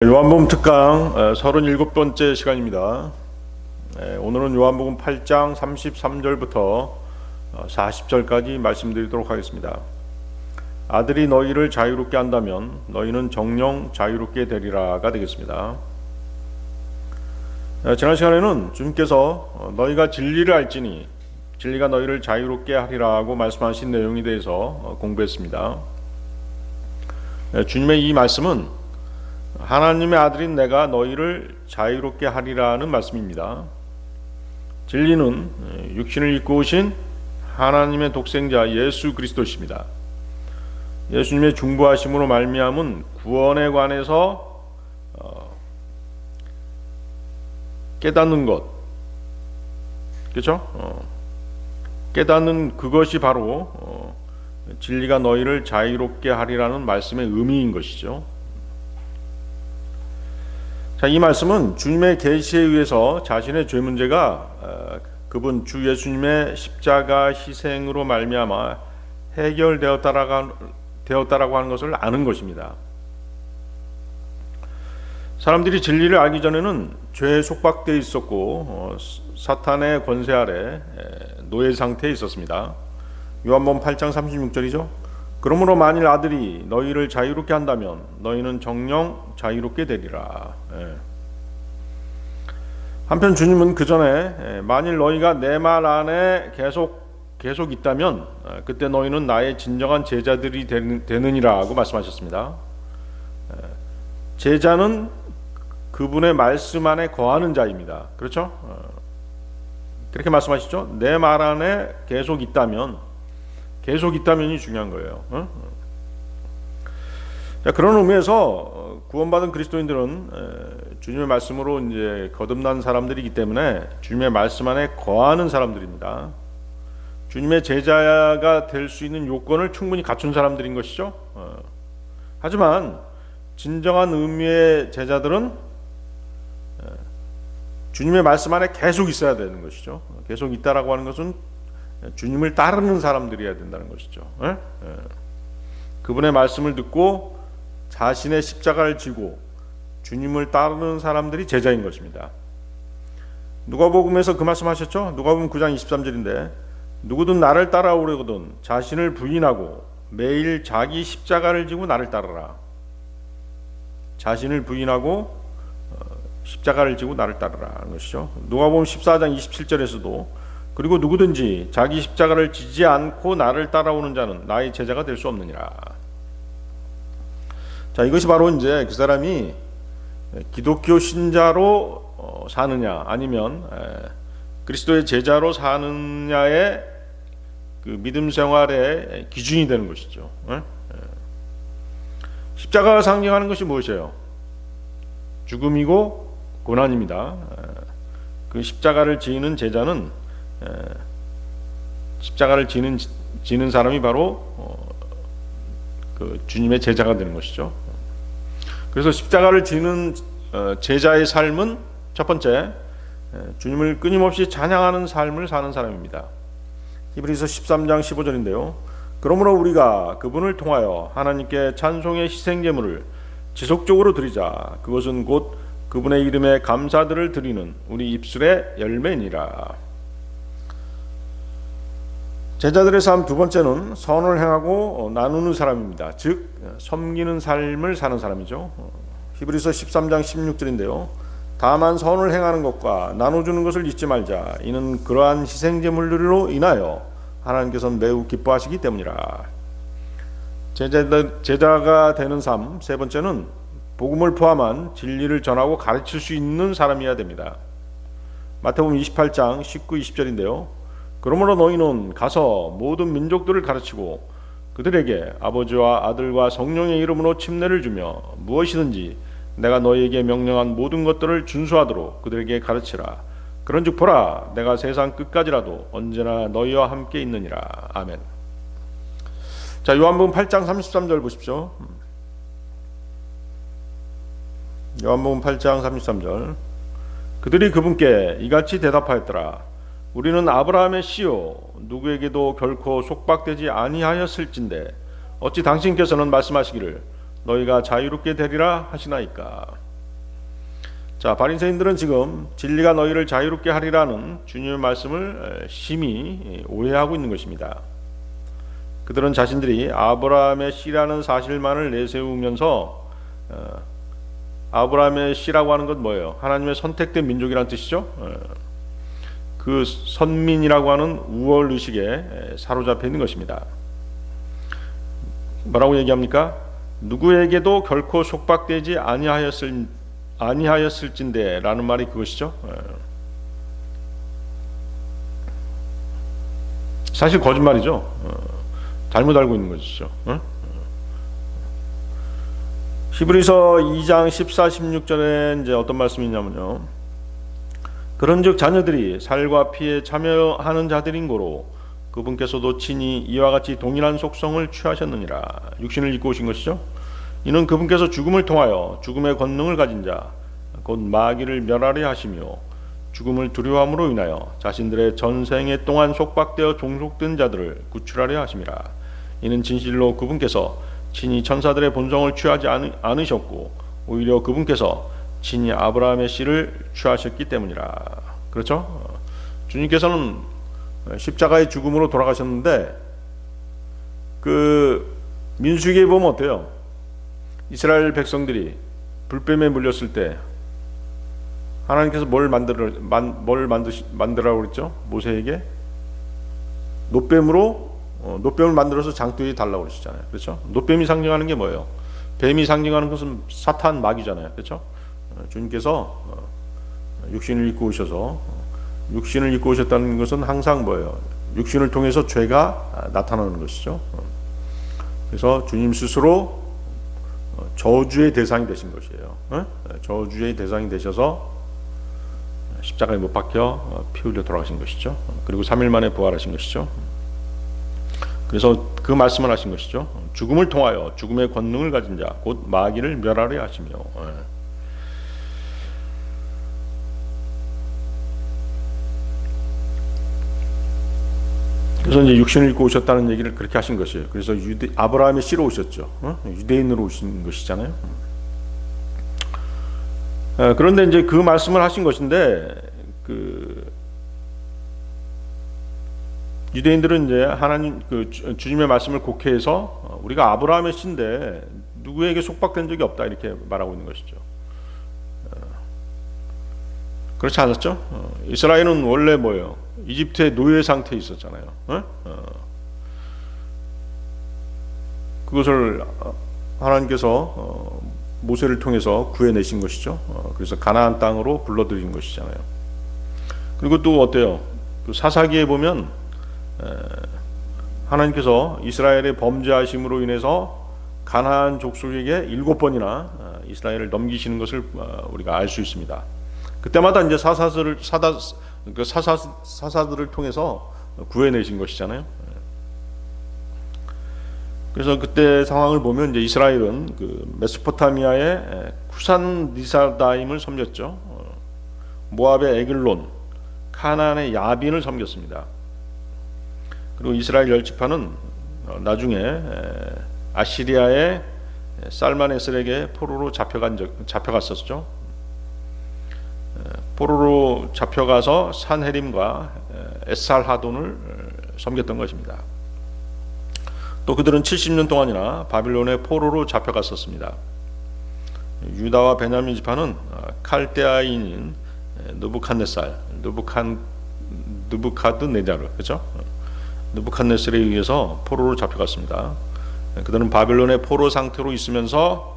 요한복음 특강 37번째 시간입니다. 오늘은 요한복음 8장 33절부터 40절까지 말씀드리도록 하겠습니다. 아들이 너희를 자유롭게 한다면 너희는 정녕 자유롭게 되리라가 되겠습니다. 지난 시간에는 주님께서 너희가 진리를 알지니 진리가 너희를 자유롭게 하리라고 말씀하신 내용에 대해서 공부했습니다. 주님의 이 말씀은 하나님의 아들인 내가 너희를 자유롭게 하리라는 말씀입니다. 진리는 육신을 입고 오신 하나님의 독생자 예수 그리스도십니다. 예수님의 중보하심으로 말미암은 구원에 관해서 깨닫는 것, 그렇죠? 깨닫는 그것이 바로 진리가 너희를 자유롭게 하리라는 말씀의 의미인 것이죠. 자, 이 말씀은 주님의 계시에 의해서 자신의 죄 문제가 그분 주 예수님의 십자가 희생으로 말미암아 해결되었다라고 하는 것을 아는 것입니다. 사람들이 진리를 알기 전에는 죄에 속박되어 있었고 사탄의 권세 아래 노예 상태에 있었습니다. 요한복음 8장 36절이죠. 그러므로 만일 아들이 너희를 자유롭게 한다면 너희는 정녕 자유롭게 되리라. 한편 주님은 그 전에 만일 너희가 내 말 안에 계속 있다면 그때 너희는 나의 진정한 제자들이 되느니라고 말씀하셨습니다. 제자는 그분의 말씀 안에 거하는 자입니다. 그렇죠? 그렇게 말씀하시죠. 내 말 안에 계속 있다면이 중요한 거예요. 자, 그런 의미에서 구원받은 그리스도인들은 주님의 말씀으로 이제 거듭난 사람들이기 때문에 주님의 말씀 안에 거하는 사람들입니다. 주님의 제자가 될 수 있는 요건을 충분히 갖춘 사람들인 것이죠. 하지만 진정한 의미의 제자들은 주님의 말씀 안에 계속 있어야 되는 것이죠. 계속 있다라고 하는 것은 주님을 따르는 사람들이어야 된다는 것이죠. 그분의 말씀을 듣고 자신의 십자가를 지고 주님을 따르는 사람들이 제자인 것입니다. 누가복음에서 그 말씀하셨죠. 누가복음 9장 23절인데 누구든 나를 따라오려거든 자신을 부인하고 매일 자기 십자가를 지고 나를 따르라. 자신을 부인하고 십자가를 지고 나를 따르라 하는 것이죠. 누가복음 14장 27절에서도 그리고 누구든지 자기 십자가를 지지 않고 나를 따라오는 자는 나의 제자가 될 수 없느니라. 자, 이것이 바로 이제 그 사람이 기독교 신자로 사느냐 아니면 그리스도의 제자로 사느냐의 그 믿음 생활의 기준이 되는 것이죠. 십자가가 상징하는 것이 무엇이에요? 죽음이고 고난입니다. 그 십자가를 지는 제자는 십자가를 지는 사람이 바로 그 주님의 제자가 되는 것이죠. 그래서 십자가를 지는 제자의 삶은 첫 번째 주님을 끊임없이 찬양하는 삶을 사는 사람입니다. 히브리서 13장 15절인데요. 그러므로 우리가 그분을 통하여 하나님께 찬송의 희생제물을 지속적으로 드리자. 그것은 곧 그분의 이름에 감사들을 드리는 우리 입술의 열매니라. 제자들의 삶 두 번째는 선을 행하고 나누는 사람입니다. 즉 섬기는 삶을 사는 사람이죠. 히브리서 13장 16절인데요. 다만 선을 행하는 것과 나눠주는 것을 잊지 말자. 이는 그러한 희생제물들로 인하여 하나님께서는 매우 기뻐하시기 때문이라. 제자가 되는 삶 세 번째는 복음을 포함한 진리를 전하고 가르칠 수 있는 사람이어야 됩니다. 마태복음 28장 19, 20절인데요. 그러므로 너희는 가서 모든 민족들을 가르치고 그들에게 아버지와 아들과 성령의 이름으로 침례를 주며 무엇이든지 내가 너희에게 명령한 모든 것들을 준수하도록 그들에게 가르치라. 그런즉 보라, 내가 세상 끝까지라도 언제나 너희와 함께 있느니라. 아멘. 자, 요한복음 8장 33절 보십시오. 요한복음 8장 33절. 그들이 그분께 이같이 대답하였더라. 우리는 아브라함의 씨요 누구에게도 결코 속박되지 아니하였을진데 어찌 당신께서는 말씀하시기를 너희가 자유롭게 되리라 하시나이까. 자, 바리새인들은 지금 진리가 너희를 자유롭게 하리라는 주님의 말씀을 심히 오해하고 있는 것입니다. 그들은 자신들이 아브라함의 씨라는 사실만을 내세우면서 아브라함의 씨라고 하는 건 뭐예요? 하나님의 선택된 민족이라는 뜻이죠. 그 선민이라고 하는 우월 의식에 사로잡혀 있는 것입니다. 뭐라고 얘기합니까? 누구에게도 결코 속박되지 아니하였을진데 라는 말이 그것이죠. 사실 거짓말이죠. 잘못 알고 있는 것이죠. 히브리서 2장 14, 16절에 이제 어떤 말씀이 있냐면요. 그런즉 자녀들이 살과 피에 참여하는 자들인 고로 그분께서도 친히 이와 같이 동일한 속성을 취하셨느니라. 육신을 입고 오신 것이죠. 이는 그분께서 죽음을 통하여 죽음의 권능을 가진 자 곧 마귀를 멸하려 하시며 죽음을 두려움으로 인하여 자신들의 전생에 동안 속박되어 종속된 자들을 구출하려 하심이라. 이는 진실로 그분께서 친히 천사들의 본성을 취하지 않으셨고 오히려 그분께서 친히 아브라함의 씨를 취하셨기 때문이라. 그렇죠? 주님께서는 십자가의 죽음으로 돌아가셨는데 그 민수기에 보면 어때요? 이스라엘 백성들이 불뱀에 물렸을 때 하나님께서 뭘 만들라고 그랬죠? 모세에게 노뱀을 만들어서 장대에 달라고 그러셨잖아요. 그렇죠? 노뱀이 상징하는 게 뭐예요? 뱀이 상징하는 것은 사탄 마귀잖아요. 그렇죠? 주님께서 육신을 입고 오셔서 육신을 입고 오셨다는 것은 항상 뭐예요? 육신을 통해서 죄가 나타나는 것이죠. 그래서 주님 스스로 저주의 대상이 되신 것이에요. 저주의 대상이 되셔서 십자가에 못 박혀 피 흘려 돌아가신 것이죠. 그리고 3일 만에 부활하신 것이죠. 그래서 그 말씀을 하신 것이죠. 죽음을 통하여 죽음의 권능을 가진 자 곧 마귀를 멸하려 하시며. 그래서 이제 육신을 입고 오셨다는 얘기를 그렇게 하신 것이에요. 그래서 아브라함의 씨로 오셨죠. 유대인으로 오신 것이잖아요. 그런데 이제 그 말씀을 하신 것인데 그 유대인들은 이제 하나님 그 주님의 말씀을 곡해해서 우리가 아브라함의 씨인데 누구에게 속박된 적이 없다 이렇게 말하고 있는 것이죠. 그렇지 않았죠? 이스라엘은 원래 뭐예요? 이집트의 노예 상태에 있었잖아요. 그것을 하나님께서 모세를 통해서 구해내신 것이죠. 그래서 가나안 땅으로 불러들인 것이잖아요. 그리고 또 어때요? 그 사사기에 보면 하나님께서 이스라엘의 범죄하심으로 인해서 가나안 족속에게 7번이나 이스라엘을 넘기시는 것을 우리가 알 수 있습니다. 그때마다 이제 사사들을 통해서 구해내신 것이잖아요. 그래서 그때 상황을 보면 이제 이스라엘은 그 메소포타미아의 쿠산 리사다임을 섬겼죠. 모압의 에글론, 카나안의 야빈을 섬겼습니다. 그리고 이스라엘 10지파는 나중에 아시리아의 살마네셀에게 포로로 잡혀갔었죠. 포로로 잡혀가서 산헤림과 에살하돈을 섬겼던 것입니다. 또 그들은 70년 동안이나 바빌론의 포로로 잡혀갔었습니다. 유다와 베냐민 지파는 칼데아인인 느부카드네자르, 그렇죠? 느부갓네살에 의해서 포로로 잡혀갔습니다. 그들은 바빌론의 포로 상태로 있으면서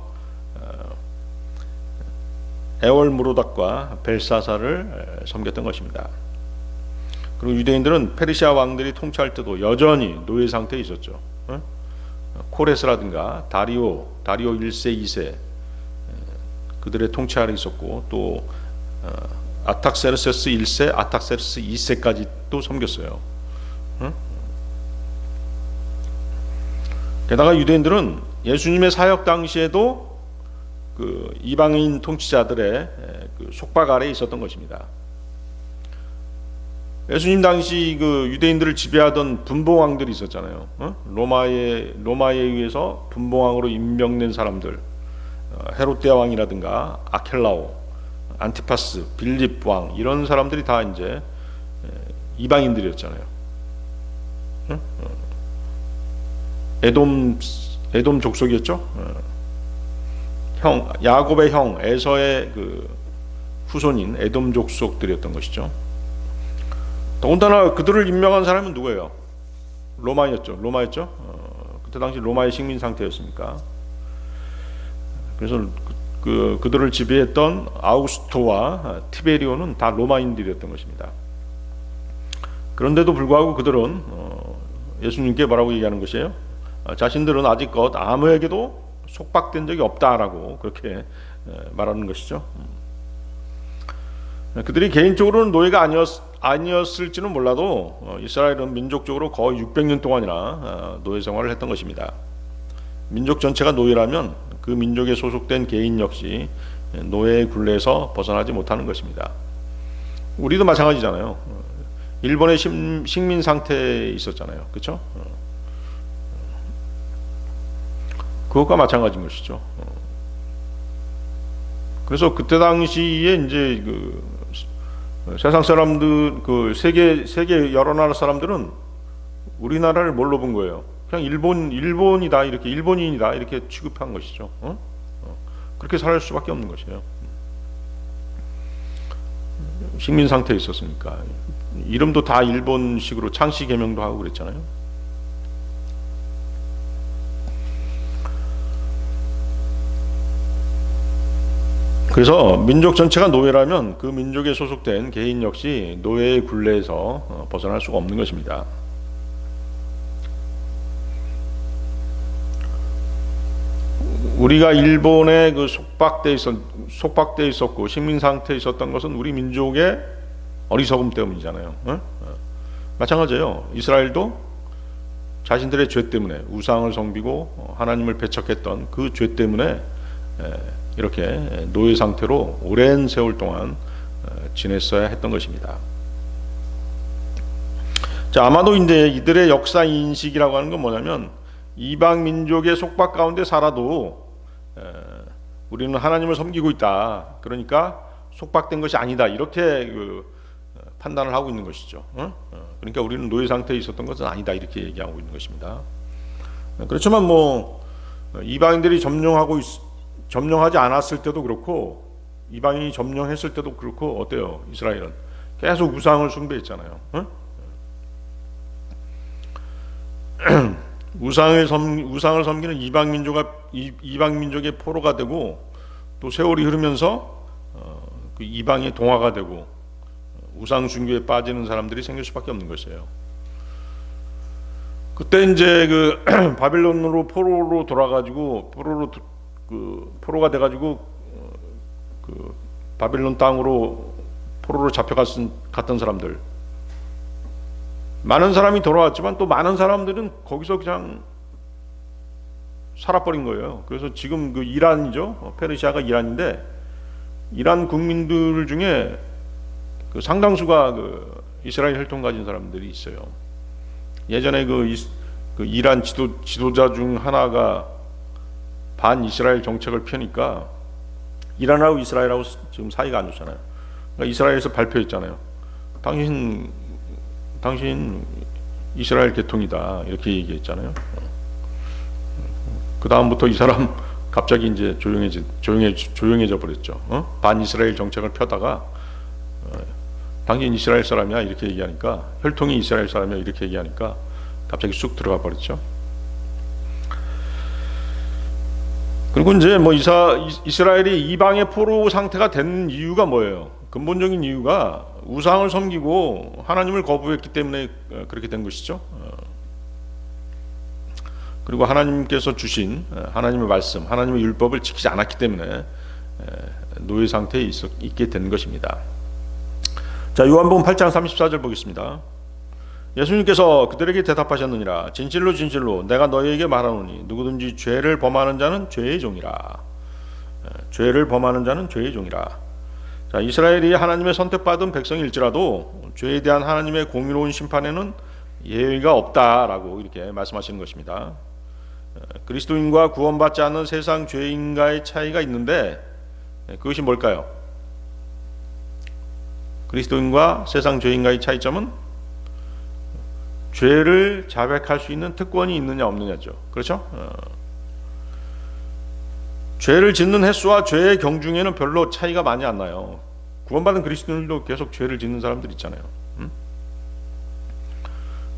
에월무로닥과 벨사사를 섬겼던 것입니다. 그리고 유대인들은 페르시아 왕들이 통치할 때도 여전히 노예 상태에 있었죠. 코레스라든가 다리오 1세, 2세 그들의 통치 아래 있었고 또 아탁세르세스 1세, 아탁세르스 2세까지 또 섬겼어요. 게다가 유대인들은 예수님의 사역 당시에도 그 이방인 통치자들의 그 속박 아래에 있었던 것입니다. 예수님 당시 그 유대인들을 지배하던 분봉왕들이 있었잖아요. 로마에 의해서 분봉왕으로 임명된 사람들, 헤롯데아 왕이라든가 아켈라오, 안티파스, 빌립 왕 이런 사람들이 다 이제 이방인들이었잖아요. 에돔 족속이었죠. 야곱의 형 에서의 그 후손인 에돔 족속들이었던 것이죠. 더군다나 그들을 임명한 사람은 누구예요? 로마였죠. 그때 당시 로마의 식민 상태였으니까. 그래서 그들을 지배했던 아우구스토와 티베리오는 다 로마인들이었던 것입니다. 그런데도 불구하고 그들은 예수님께 뭐라고 얘기하는 것이에요? 자신들은 아직껏 아무에게도 속박된 적이 없다라고 그렇게 말하는 것이죠. 그들이 개인적으로는 노예가 아니었을지는 몰라도 이스라엘은 민족적으로 거의 600년 동안이나 노예 생활을 했던 것입니다. 민족 전체가 노예라면 그 민족에 소속된 개인 역시 노예의 굴레에서 벗어나지 못하는 것입니다. 우리도 마찬가지잖아요. 일본의 식민 상태에 있었잖아요. 그렇죠? 그것과 마찬가지인 것이죠. 그래서 그때 당시에 이제 그 세상 사람들, 그 세계 여러 나라 사람들은 우리나라를 뭘로 본 거예요? 그냥 일본이다, 이렇게 일본인이다 이렇게 취급한 것이죠. 그렇게 살 수밖에 없는 것이에요. 식민 상태에 있었으니까. 이름도 다 일본식으로 창씨 개명도 하고 그랬잖아요. 그래서 민족 전체가 노예라면 그 민족에 소속된 개인 역시 노예의 굴레에서 벗어날 수가 없는 것입니다. 우리가 일본에 그 속박돼 있었고 식민 상태에 있었던 것은 우리 민족의 어리석음 때문이잖아요. 마찬가지예요. 이스라엘도 자신들의 죄 때문에 우상을 섬기고 하나님을 배척했던 그 죄 때문에 이렇게 노예 상태로 오랜 세월 동안 지냈어야 했던 것입니다. 자, 아마도 이제 이들의 역사 인식이라고 하는 건 뭐냐면 이방 민족의 속박 가운데 살아도 우리는 하나님을 섬기고 있다. 그러니까 속박된 것이 아니다. 이렇게 판단을 하고 있는 것이죠. 그러니까 우리는 노예 상태에 있었던 것은 아니다. 이렇게 얘기하고 있는 것입니다. 그렇지만 뭐 이방인들이 점령하지 않았을 때도 그렇고 이방인이 점령했을 때도 그렇고 어때요? 이스라엘은 계속 우상을 숭배했잖아요. 우상을 섬기는 이방 민족의 포로가 되고 또 세월이 흐르면서 그 이방의 동화가 되고 우상 숭배에 빠지는 사람들이 생길 수밖에 없는 것이에요. 그때 이제 그 바빌론으로 포로로 돌아가지고 포로가 돼가지고 그 바빌론 땅으로 포로로 잡혀갔던 사람들, 많은 사람이 돌아왔지만 또 많은 사람들은 거기서 그냥 살아버린 거예요. 그래서 지금 그 이란이죠. 페르시아가 이란인데 이란 국민들 중에 그 상당수가 그 이스라엘 혈통 가진 사람들이 있어요. 예전에 그 이란 지도자 중 하나가 반 이스라엘 정책을 펴니까 이란하고 이스라엘하고 지금 사이가 안 좋잖아요. 그러니까 이스라엘에서 발표했잖아요. 당신 이스라엘 계통이다 이렇게 얘기했잖아요. 그 다음부터 이 사람 갑자기 이제 조용해져 버렸죠. 반 이스라엘 정책을 펴다가 당신 이스라엘 사람이야 이렇게 얘기하니까, 혈통이 이스라엘 사람이야 이렇게 얘기하니까 갑자기 쑥 들어가 버렸죠. 그리고 이제 뭐 이스라엘이 이방의 포로 상태가 된 이유가 뭐예요? 근본적인 이유가 우상을 섬기고 하나님을 거부했기 때문에 그렇게 된 것이죠. 그리고 하나님께서 주신 하나님의 말씀, 하나님의 율법을 지키지 않았기 때문에 노예 상태에 있게 된 것입니다. 자, 요한복음 8장 34절 보겠습니다. 예수님께서 그들에게 대답하셨느니라. 진실로 진실로 내가 너희에게 말하노니 누구든지 죄를 범하는 자는 죄의 종이라. 죄를 범하는 자는 죄의 종이라. 자, 이스라엘이 하나님의 선택받은 백성일지라도 죄에 대한 하나님의 공의로운 심판에는 예의가 없다라고 이렇게 말씀하시는 것입니다. 그리스도인과 구원받지 않는 세상 죄인과의 차이가 있는데 그것이 뭘까요? 그리스도인과 세상 죄인과의 차이점은 죄를 자백할 수 있는 특권이 있느냐 없느냐죠. 그렇죠? 죄를 짓는 횟수와 죄의 경중에는 별로 차이가 많이 안 나요. 구원받은 그리스도인들도 계속 죄를 짓는 사람들 있잖아요.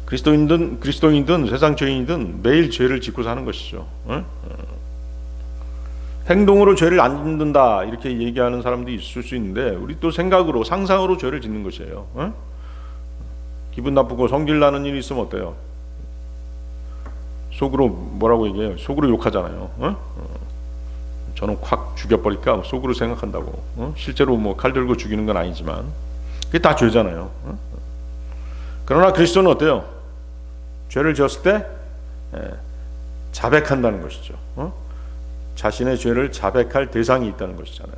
그리스도인이든 세상 죄인이든 매일 죄를 짓고 사는 것이죠. 행동으로 죄를 안 짓는다 이렇게 얘기하는 사람도 있을 수 있는데, 우리 또 생각으로, 상상으로 죄를 짓는 것이에요. 기분 나쁘고 성질 나는 일이 있으면 어때요? 속으로 뭐라고 얘기해요? 속으로 욕하잖아요. 저는 확 죽여버릴까 속으로 생각한다고. 실제로 뭐 칼 들고 죽이는 건 아니지만 그게 다 죄잖아요. 그러나 그리스도는 어때요? 죄를 지었을 때 자백한다는 것이죠. 자신의 죄를 자백할 대상이 있다는 것이잖아요.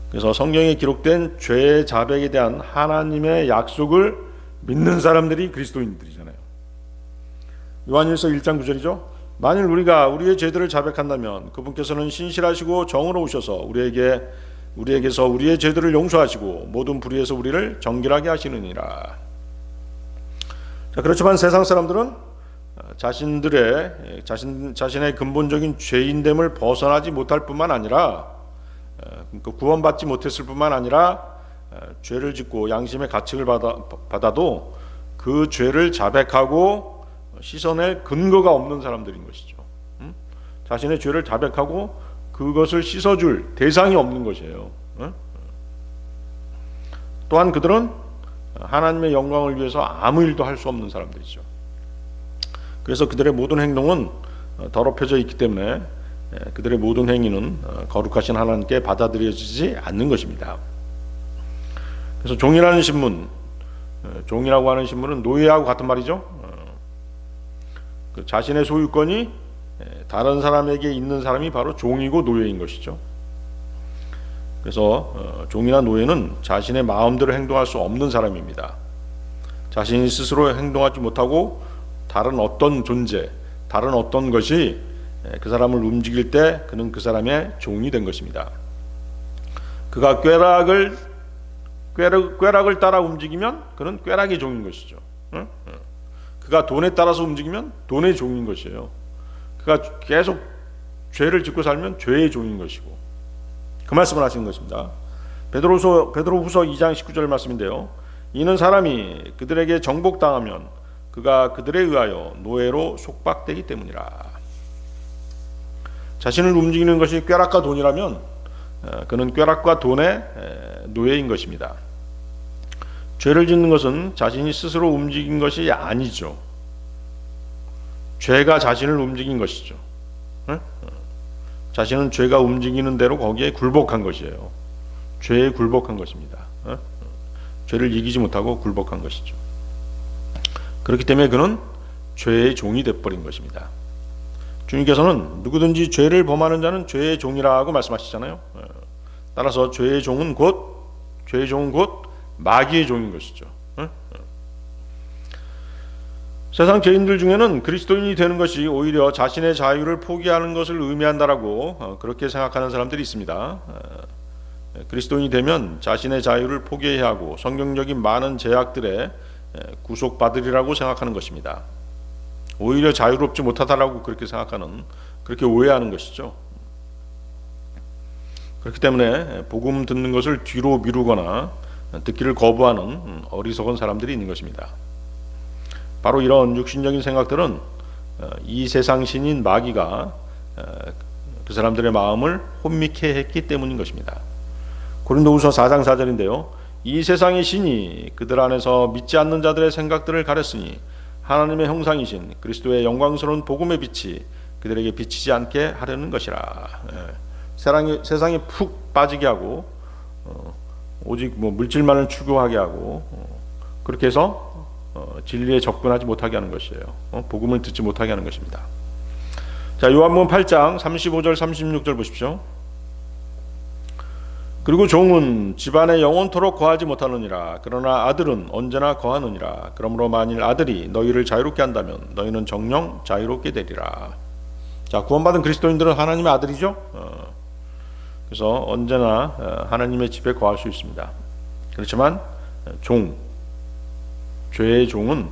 그래서 성경에 기록된 죄의 자백에 대한 하나님의 약속을 믿는 사람들이 그리스도인들이잖아요. 요한일서 1장 9절이죠. 만일 우리가 우리의 죄들을 자백한다면 그분께서는 신실하시고 정의로우셔서 우리에게서 우리의 죄들을 용서하시고 모든 불의에서 우리를 정결하게 하시느니라. 자, 그렇지만 세상 사람들은 자신의 근본적인 죄인됨을 벗어나지 못할 뿐만 아니라, 구원받지 못했을 뿐만 아니라 죄를 짓고 양심의 가책을 받아도 그 죄를 자백하고 씻어낼 근거가 없는 사람들인 것이죠. 자신의 죄를 자백하고 그것을 씻어줄 대상이 없는 것이에요. 또한 그들은 하나님의 영광을 위해서 아무 일도 할 수 없는 사람들이죠. 그래서 그들의 모든 행동은 더럽혀져 있기 때문에 그들의 모든 행위는 거룩하신 하나님께 받아들여지지 않는 것입니다. 그래서 종이라는 신분, 종이라고 하는 신분은 노예하고 같은 말이죠. 그 자신의 소유권이 다른 사람에게 있는 사람이 바로 종이고 노예인 것이죠. 그래서 종이나 노예는 자신의 마음대로 행동할 수 없는 사람입니다. 자신이 스스로 행동하지 못하고 다른 어떤 존재, 다른 어떤 것이 그 사람을 움직일 때 그는 그 사람의 종이 된 것입니다. 그가 꾀락을 따라 움직이면 그는 꾀락의 종인 것이죠. 그가 돈에 따라서 움직이면 돈의 종인 것이에요. 그가 계속 죄를 짓고 살면 죄의 종인 것이고, 그 말씀을 하시는 것입니다. 베드로후서 2장 19절 말씀인데요. 이는 사람이 그들에게 정복당하면 그가 그들에 의하여 노예로 속박되기 때문이라. 자신을 움직이는 것이 꾀락과 돈이라면 그는 꾀락과 돈의 노예인 것입니다. 죄를 짓는 것은 자신이 스스로 움직인 것이 아니죠. 죄가 자신을 움직인 것이죠. 자신은 죄가 움직이는 대로 거기에 굴복한 것이에요. 죄에 굴복한 것입니다. 죄를 이기지 못하고 굴복한 것이죠. 그렇기 때문에 그는 죄의 종이 되어버린 것입니다. 주님께서는 누구든지 죄를 범하는 자는 죄의 종이라고 말씀하시잖아요. 따라서 죄의 종은 곧 마귀의 종인 것이죠. 세상 죄인들 중에는 그리스도인이 되는 것이 오히려 자신의 자유를 포기하는 것을 의미한다라고 그렇게 생각하는 사람들이 있습니다. 그리스도인이 되면 자신의 자유를 포기해야 하고 성경적인 많은 제약들에 구속받으리라고 생각하는 것입니다. 오히려 자유롭지 못하다라고 그렇게 생각하는, 그렇게 오해하는 것이죠. 그렇기 때문에 복음 듣는 것을 뒤로 미루거나 듣기를 거부하는 어리석은 사람들이 있는 것입니다. 바로 이런 육신적인 생각들은 이 세상 신인 마귀가 그 사람들의 마음을 혼미케 했기 때문인 것입니다. 고린도후서 4장 4절인데요. 이 세상의 신이 그들 안에서 믿지 않는 자들의 생각들을 가렸으니 하나님의 형상이신 그리스도의 영광스러운 복음의 빛이 그들에게 비치지 않게 하려는 것이라. 세상에 푹 빠지게 하고 오직 물질만을 추구하게 하고 그렇게 해서 진리에 접근하지 못하게 하는 것이에요. 복음을 듣지 못하게 하는 것입니다. 자, 요한복음 8장 35절 36절 보십시오. 그리고 종은 집안에 영원토록 거하지 못하느니라. 그러나 아들은 언제나 거하느니라. 그러므로 만일 아들이 너희를 자유롭게 한다면 너희는 정녕 자유롭게 되리라. 자, 구원받은 그리스도인들은 하나님의 아들이죠. 그래서 언제나 하나님의 집에 거할 수 있습니다. 그렇지만 죄의 종은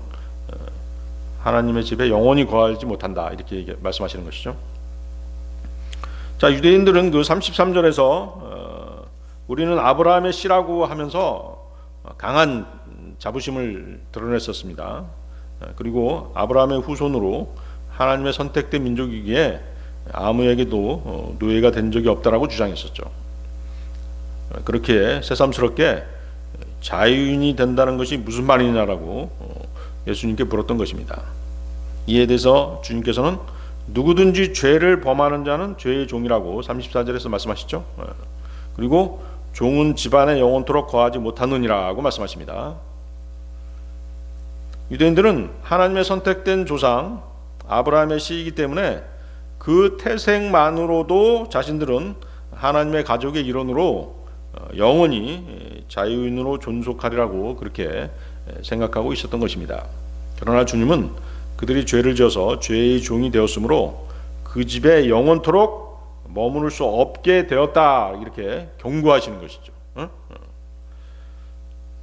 하나님의 집에 영원히 거하지 못한다, 이렇게 말씀하시는 것이죠. 자, 유대인들은 그 33절에서 우리는 아브라함의 씨라고 하면서 강한 자부심을 드러냈었습니다. 그리고 아브라함의 후손으로 하나님의 선택된 민족이기에 아무에게도 노예가 된 적이 없다라고 주장했었죠. 그렇게 새삼스럽게 자유인이 된다는 것이 무슨 말이냐라고 예수님께 물었던 것입니다. 이에 대해서 주님께서는 누구든지 죄를 범하는 자는 죄의 종이라고 34절에서 말씀하시죠. 그리고 종은 집안에 영원토록 거하지 못하느니라고 말씀하십니다. 유대인들은 하나님의 선택된 조상 아브라함의 씨이기 때문에 그 태생만으로도 자신들은 하나님의 가족의 일원으로 영원히 자유인으로 존속하리라고 그렇게 생각하고 있었던 것입니다. 그러나 주님은 그들이 죄를 지어서 죄의 종이 되었으므로 그 집에 영원토록 머무를 수 없게 되었다, 이렇게 경고하시는 것이죠.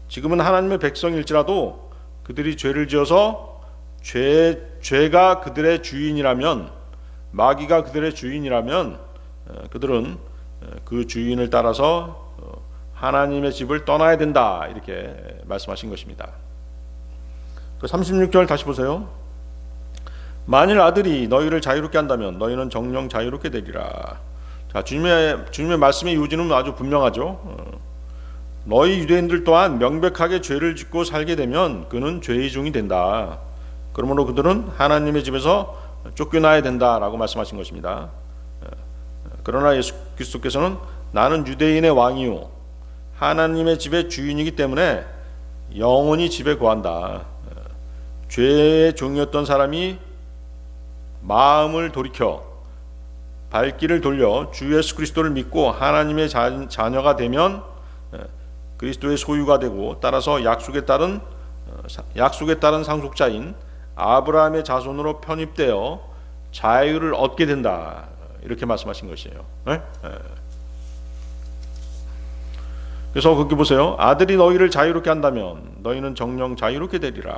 지금은 하나님의 백성일지라도 그들이 죄를 지어서 죄가 그들의 주인이라면, 마귀가 그들의 주인이라면 그들은 그 주인을 따라서 하나님의 집을 떠나야 된다, 이렇게 말씀하신 것입니다. 그 36절 다시 보세요. 만일 아들이 너희를 자유롭게 한다면 너희는 정령 자유롭게 되리라. 자, 주님의 말씀의 요지는 아주 분명하죠. 너희 유대인들 또한 명백하게 죄를 짓고 살게 되면 그는 죄의 종이 된다. 그러므로 그들은 하나님의 집에서 쫓겨나야 된다라고 말씀하신 것입니다. 그러나 예수 그리스도께서는 나는 유대인의 왕이요 하나님의 집의 주인이기 때문에 영원히 집에 거한다. 죄의 종이었던 사람이 마음을 돌이켜 발길을 돌려 주 예수 그리스도를 믿고 하나님의 자녀가 되면 그리스도의 소유가 되고, 따라서 약속에 따른 상속자인 아브라함의 자손으로 편입되어 자유를 얻게 된다, 이렇게 말씀하신 것이에요. 그래서 거기 보세요. 아들이 너희를 자유롭게 한다면 너희는 정령 자유롭게 되리라.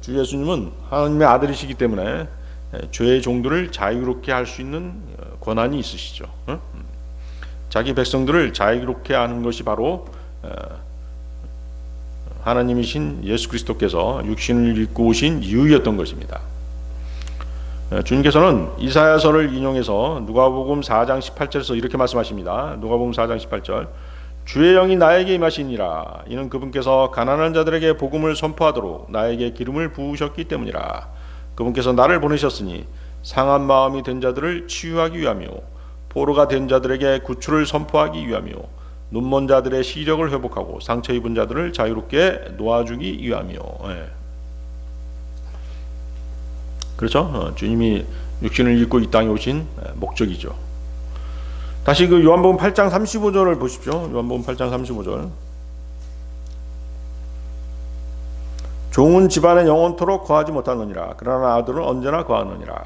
주 예수님은 하나님의 아들이시기 때문에 죄의 종들을 자유롭게 할 수 있는 권한이 있으시죠. 자기 백성들을 자유롭게 하는 것이 바로 하나님이신 예수 그리스도께서 육신을 입고 오신 이유였던 것입니다. 주님께서는 이사야서를 인용해서 누가복음 4장 18절에서 이렇게 말씀하십니다. 누가복음 4장 18절. 주의 영이 나에게 임하시니라. 이는 그분께서 가난한 자들에게 복음을 선포하도록 나에게 기름을 부으셨기 때문이라. 그분께서 나를 보내셨으니 상한 마음이 된 자들을 치유하기 위하며 포로가 된 자들에게 구출을 선포하기 위하며 눈먼 자들의 시력을 회복하고 상처 입은 자들을 자유롭게 놓아주기 위하며. 그렇죠? 주님이 육신을 입고 이 땅에 오신 목적이죠. 다시 그 요한복음 8장 35절을 보십시오. 요한복음 8장 35절. 종은 집안에 영원토록 거하지 못하느니라. 그러나 아들은 언제나 거하느니라.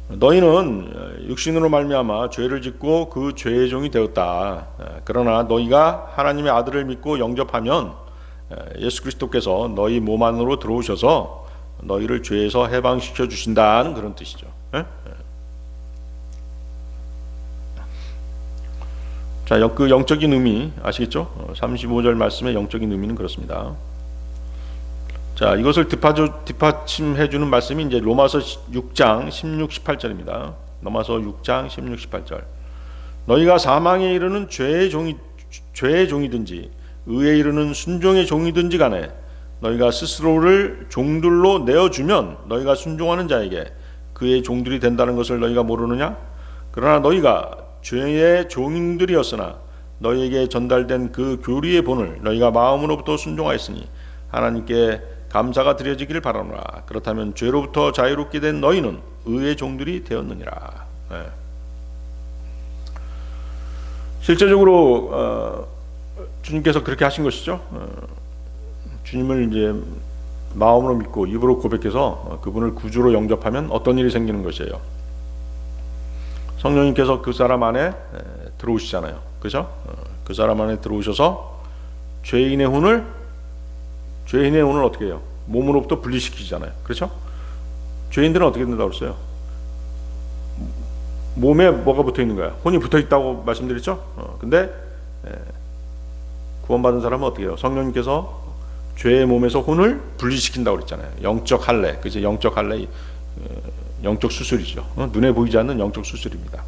너희는 육신으로 말미암아 죄를 짓고 그 죄의 종이 되었다. 그러나 너희가 하나님의 아들을 믿고 영접하면 예수 그리스도께서 너희 몸 안으로 들어오셔서 너희를 죄에서 해방시켜 주신다는 그런 뜻이죠. 자, 그 영적인 의미 아시겠죠? 35절 말씀의 영적인 의미는 그렇습니다. 자, 이것을 뒷받침해 주는 말씀이 이제 로마서 6장 16, 18절입니다. 로마서 6장 16, 18절. 너희가 사망에 이르는 죄의 종이든지 의에 이르는 순종의 종이든지 간에 너희가 스스로를 종들로 내어주면 너희가 순종하는 자에게 그의 종들이 된다는 것을 너희가 모르느냐? 그러나 너희가 죄의 종들이었으나 너희에게 전달된 그 교리의 본을 너희가 마음으로부터 순종하였으니 하나님께 감사가 드려지기를 바라노라. 그렇다면 죄로부터 자유롭게 된 너희는 의의 종들이 되었느니라. 실제적으로 주님께서 그렇게 하신 것이죠. 주님을 이제 마음으로 믿고 입으로 고백해서 그분을 구주로 영접하면 어떤 일이 생기는 것이에요. 성령님께서 그 사람 안에 들어오시잖아요. 그죠? 그 사람 안에 들어오셔서 죄인의 혼을 어떻게 해요? 몸으로부터 분리시키잖아요. 그렇죠? 죄인들은 어떻게 된다고 그랬어요? 몸에 뭐가 붙어 있는 거야? 혼이 붙어 있다고 말씀드렸죠? 근데 구원받은 사람은 어떻게 해요? 성령님께서 죄의 몸에서 혼을 분리시킨다고 그랬잖아요. 영적 할례, 그죠? 영적 할례, 영적 수술이죠. 눈에 보이지 않는 영적 수술입니다.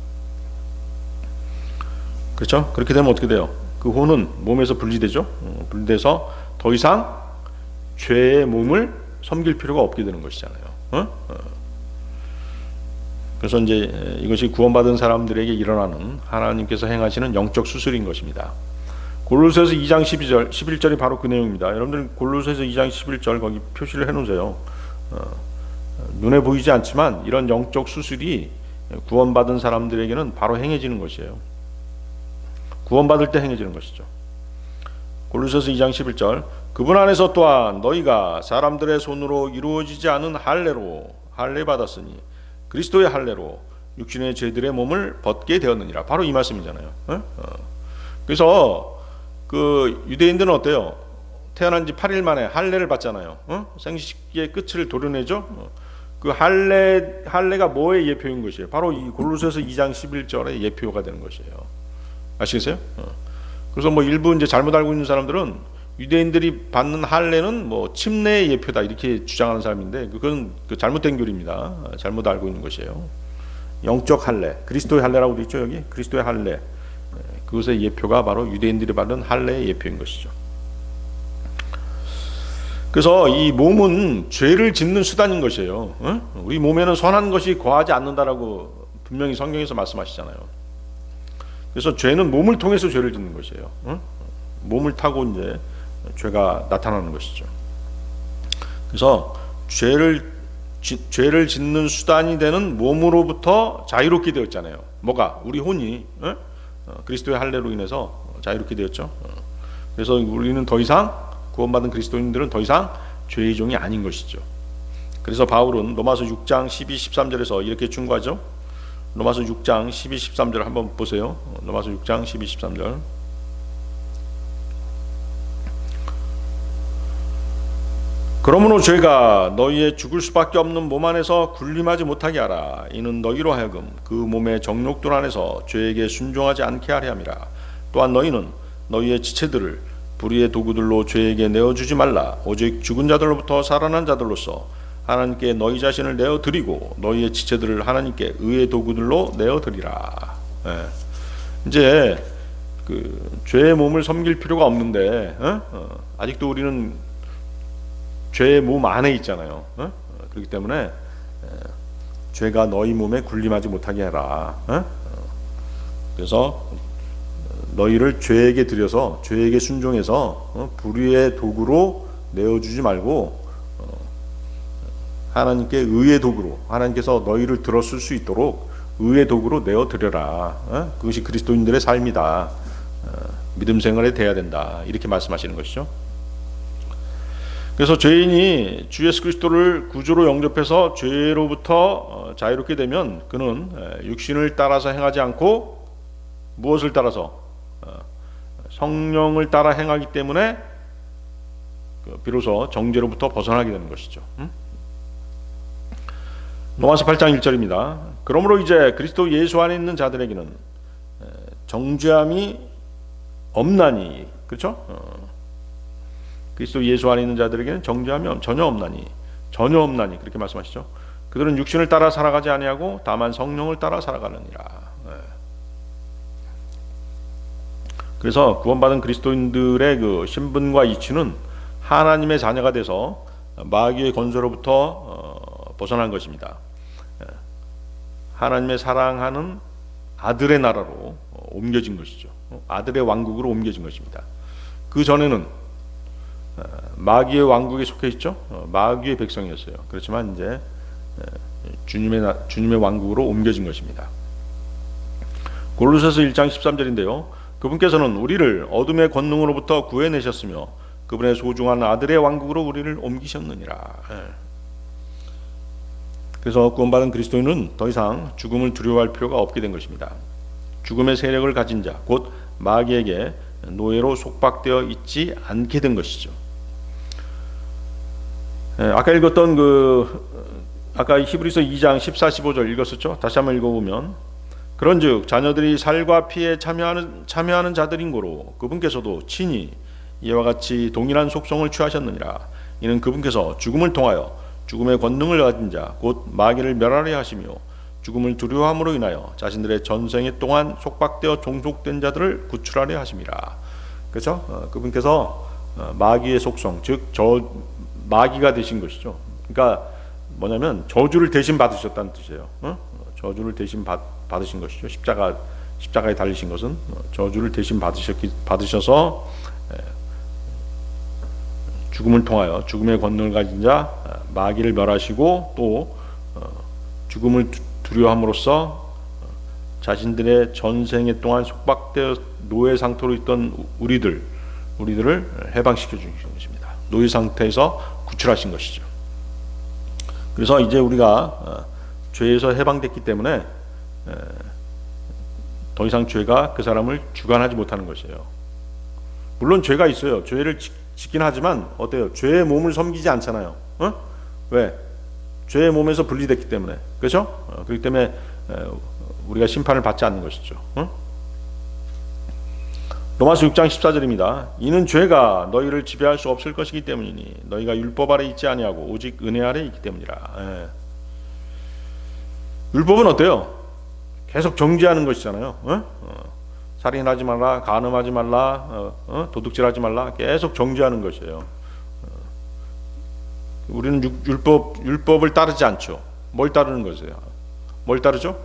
그렇죠? 그렇게 되면 어떻게 돼요? 그 혼은 몸에서 분리되죠. 분리돼서 더 이상 죄의 몸을 섬길 필요가 없게 되는 것이잖아요. 그래서 이제 이것이 구원받은 사람들에게 일어나는 하나님께서 행하시는 영적 수술인 것입니다. 골로새서 2장 12절, 11절이 바로 그 내용입니다. 여러분들 골로새서 2장 11절 거기 표시를 해놓으세요. 눈에 보이지 않지만 이런 영적 수술이 구원받은 사람들에게는 바로 행해지는 것이에요. 구원받을 때 행해지는 것이죠. 골로새서 2장 11절, 그분 안에서 또한 너희가 사람들의 손으로 이루어지지 않은 할례 받았으니 그리스도의 할례로 육신의 죄들의 몸을 벗게 되었느니라. 바로 이 말씀이잖아요. 그래서 그 유대인들은 어때요? 태어난 지 8일 만에 할례를 받잖아요. 생식기의 끝을 도려내죠. 그 할례가 뭐의 예표인 것이에요? 바로 이 골로새서 2장 11절의 예표가 되는 것이에요. 아시겠어요? 그래서 뭐 일부 이제 잘못 알고 있는 사람들은 유대인들이 받는 할례는 뭐 침례의 예표다 이렇게 주장하는 사람인데 그건 잘못된 교리입니다. 잘못 알고 있는 것이에요. 영적 할례, 그리스도의 할례라고 되어 있죠. 여기 그리스도의 할례, 그것의 예표가 바로 유대인들이 받는 할례의 예표인 것이죠. 그래서 이 몸은 죄를 짓는 수단인 것이에요. 우리 몸에는 선한 것이 거하지 않는다라고 분명히 성경에서 말씀하시잖아요. 그래서 죄는 몸을 통해서 죄를 짓는 것이에요. 몸을 타고 이제 죄가 나타나는 것이죠. 그래서 죄를 짓는 수단이 되는 몸으로부터 자유롭게 되었잖아요. 뭐가? 우리 혼이 그리스도의 할례로 인해서 자유롭게 되었죠. 그래서 우리는 더 이상 구원받은 그리스도인들은 더 이상 죄의 종이 아닌 것이죠. 그래서 바울은 로마서 6장 12, 13절에서 이렇게 충고하죠. 로마서 6장 12, 13절 한번 보세요. 로마서 6장 12, 13절. 그러므로 죄가 너희의 죽을 수밖에 없는 몸 안에서 군림하지 못하게 하라. 이는 너희로 하여금 그 몸의 정욕들 안에서 죄에게 순종하지 않게 하려 함이라. 또한 너희는 너희의 지체들을 불의의 도구들로 죄에게 내어주지 말라. 오직 죽은 자들로부터 살아난 자들로서 하나님께 너희 자신을 내어드리고 너희의 지체들을 하나님께 의의 도구들로 내어드리라. 이제 그 죄의 몸을 섬길 필요가 없는데 아직도 우리는 죄의 몸 안에 있잖아요. 그렇기 때문에 죄가 너희 몸에 군림하지 못하게 해라. 그래서 너희를 죄에게 드려서 죄에게 순종해서 불의의 도구로 내어주지 말고 하나님께 의의 도구로, 하나님께서 너희를 들었을 수 있도록 의의 도구로 내어드려라. 그것이 그리스도인들의 삶이다. 믿음 생활에 돼야 된다. 이렇게 말씀하시는 것이죠. 그래서 죄인이 주 예수 그리스도를 구주로 영접해서 죄로부터 자유롭게 되면 그는 육신을 따라서 행하지 않고 무엇을 따라서? 성령을 따라 행하기 때문에 비로소 정죄로부터 벗어나게 되는 것이죠. 로마서 8장 1절입니다. 그러므로 이제 그리스도 예수 안에 있는 자들에게는 정죄함이 없나니, 그렇죠? 그리스도 예수 안에 있는 자들에게는 정죄함이 전혀 없나니 그렇게 말씀하시죠. 그들은 육신을 따라 살아가지 아니하고 다만 성령을 따라 살아가느니라. 그래서 구원받은 그리스도인들의 그 신분과 이치는 하나님의 자녀가 돼서 마귀의 권세로부터 벗어난 것입니다. 하나님의 사랑하는 아들의 나라로 옮겨진 것이죠. 아들의 왕국으로 옮겨진 것입니다. 그 전에는 마귀의 왕국에 속해 있죠. 마귀의 백성이었어요. 그렇지만 이제 주님의 왕국으로 옮겨진 것입니다. 골로새서 1장 13절인데요. 그분께서는 우리를 어둠의 권능으로부터 구해내셨으며 그분의 소중한 아들의 왕국으로 우리를 옮기셨느니라. 그래서 구원받은 그리스도인은 더 이상 죽음을 두려워할 필요가 없게 된 것입니다. 죽음의 세력을 가진 자, 곧 마귀에게 노예로 속박되어 있지 않게 된 것이죠. 아까 읽었던 아까 히브리서 2장 14, 15절 읽었었죠. 다시 한번 읽어보면, 그런즉 자녀들이 살과 피에 참여하는 자들인 고로 그분께서도 친히 이와 같이 동일한 속성을 취하셨느니라. 이는 그분께서 죽음을 통하여 죽음의 권능을 가진 자 곧 마귀를 멸하려 하시며 죽음을 두려워함으로 인하여 자신들의 전생에 동안 속박되어 종속된 자들을 구출하려 하심이라. 그렇죠? 그분께서 마귀의 속성, 즉 마귀가 되신 것이죠. 그러니까 뭐냐면 저주를 대신 받으셨다는 뜻이에요. 저주를 대신 받으신 것이죠. 십자가에 달리신 것은 저주를 대신 받으셔서 죽음을 통하여 죽음의 권능을 가진 자 마귀를 멸하시고 또 죽음을 두려워함으로써 자신들의 전생에 동안 속박되어 노예 상태로 있던 우리들을 해방시켜 주신 것입니다. 노예 상태에서 구출하신 것이죠. 그래서 이제 우리가 죄에서 해방됐기 때문에 더 이상 죄가 그 사람을 주관하지 못하는 것이에요. 물론 죄가 있어요. 죄를 짓긴 하지만 어때요? 죄의 몸을 섬기지 않잖아요. 왜? 죄의 몸에서 분리됐기 때문에. 그렇죠? 그렇기 때문에 우리가 심판을 받지 않는 것이죠. 로마서 6장 14절입니다. 이는 죄가 너희를 지배할 수 없을 것이기 때문이니 너희가 율법 아래 있지 아니하고 오직 은혜 아래 있기 때문이라. 율법은 어때요? 계속 정죄하는 것이잖아요. 살인하지 말라, 간음하지 말라, 도둑질하지 말라, 계속 정죄하는 것이에요. 우리는 율법을 따르지 않죠. 뭘 따르는 것이에요? 뭘 따르죠?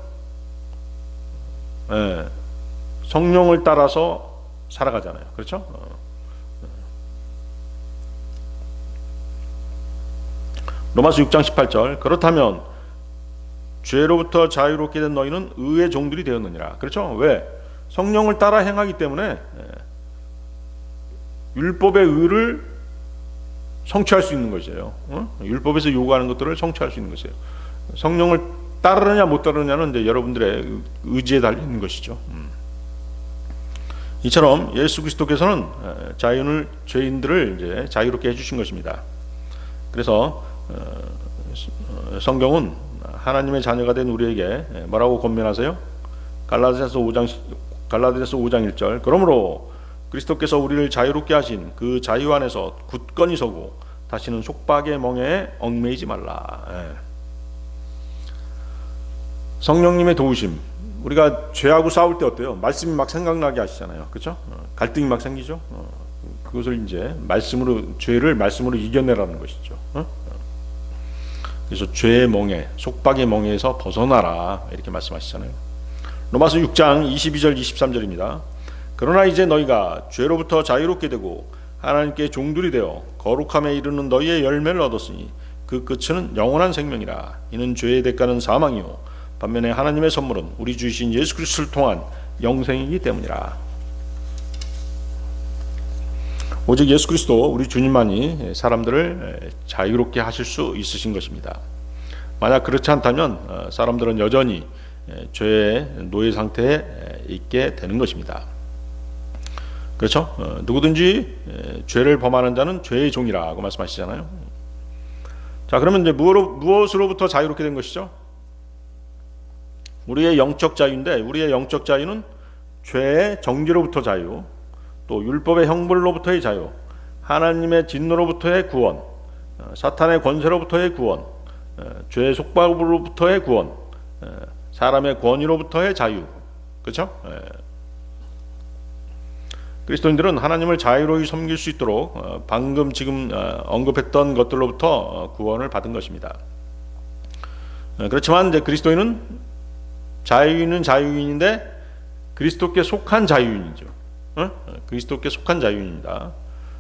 성령을 따라서 살아가잖아요. 그렇죠? 로마서 6장 18절. 그렇다면 죄로부터 자유롭게 된 너희는 의의 종들이 되었느니라. 그렇죠? 왜? 성령을 따라 행하기 때문에 율법의 의를 성취할 수 있는 것이에요. 율법에서 요구하는 것들을 성취할 수 있는 것이에요. 성령을 따르느냐 못 따르느냐는 이제 여러분들의 의지에 달린 것이죠. 이처럼 예수 그리스도께서는 죄인들을 이제 자유롭게 해주신 것입니다. 그래서 성경은 하나님의 자녀가 된 우리에게 뭐라고 권면하세요? 갈라디아서 5장 1절. 그러므로 그리스도께서 우리를 자유롭게 하신 그 자유 안에서 굳건히 서고 다시는 속박의 멍에에 얽매이지 말라. 성령님의 도우심. 우리가 죄하고 싸울 때 어때요? 말씀이 막 생각나게 하시잖아요. 그렇죠? 갈등이 막 생기죠. 그것을 이제 죄를 말씀으로 이겨내라는 것이죠. 그래서 죄의 멍에, 속박의 멍에에서 벗어나라 이렇게 말씀하시잖아요. 로마서 6장 22절 23절입니다. 그러나 이제 너희가 죄로부터 자유롭게 되고 하나님께 종들이 되어 거룩함에 이르는 너희의 열매를 얻었으니 그 끝은 영원한 생명이라. 이는 죄의 대가는 사망이요 반면에 하나님의 선물은 우리 주이신 예수 그리스도를 통한 영생이기 때문이라. 오직 예수 그리스도 우리 주님만이 사람들을 자유롭게 하실 수 있으신 것입니다. 만약 그렇지 않다면 사람들은 여전히 죄의 노예 상태에 있게 되는 것입니다. 그렇죠? 누구든지 죄를 범하는 자는 죄의 종이라고 말씀하시잖아요. 자, 그러면 이제 무엇으로부터 자유롭게 된 것이죠? 우리의 영적 자유인데, 우리의 영적 자유는 죄의 정죄로부터 자유, 또 율법의 형벌로부터의 자유, 하나님의 진노로부터의 구원, 사탄의 권세로부터의 구원, 죄의 속박으로부터의 구원, 사람의 권위로부터의 자유. 그렇죠? 그리스도인들은 하나님을 자유로이 섬길 수 있도록 방금 지금 언급했던 것들로부터 구원을 받은 것입니다. 그렇지만 이제 그리스도인은 자유인인데 그리스도께 속한 자유인이죠. 그리스도께 속한 자유인입니다.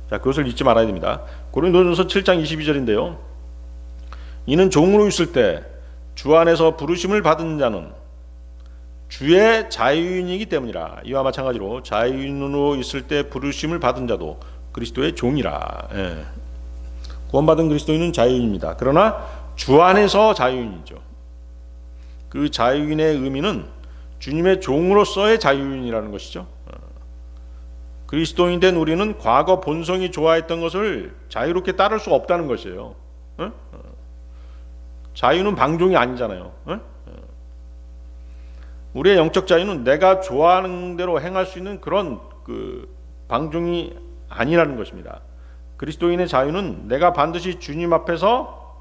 자, 그것을 잊지 말아야 됩니다. 고린도전서 7장 22절인데요. 이는 종으로 있을 때 주 안에서 부르심을 받은 자는 주의 자유인이기 때문이라. 이와 마찬가지로 자유인으로 있을 때 부르심을 받은 자도 그리스도의 종이라. 구원받은 그리스도인은 자유인입니다. 그러나 주 안에서 자유인이죠. 그 자유인의 의미는 주님의 종으로서의 자유인이라는 것이죠. 그리스도인 된 우리는 과거 본성이 좋아했던 것을 자유롭게 따를 수 없다는 것이에요. 자유는 방종이 아니잖아요. 우리의 영적 자유는 내가 좋아하는 대로 행할 수 있는 그런 방종이 아니라는 것입니다. 그리스도인의 자유는 내가 반드시 주님 앞에서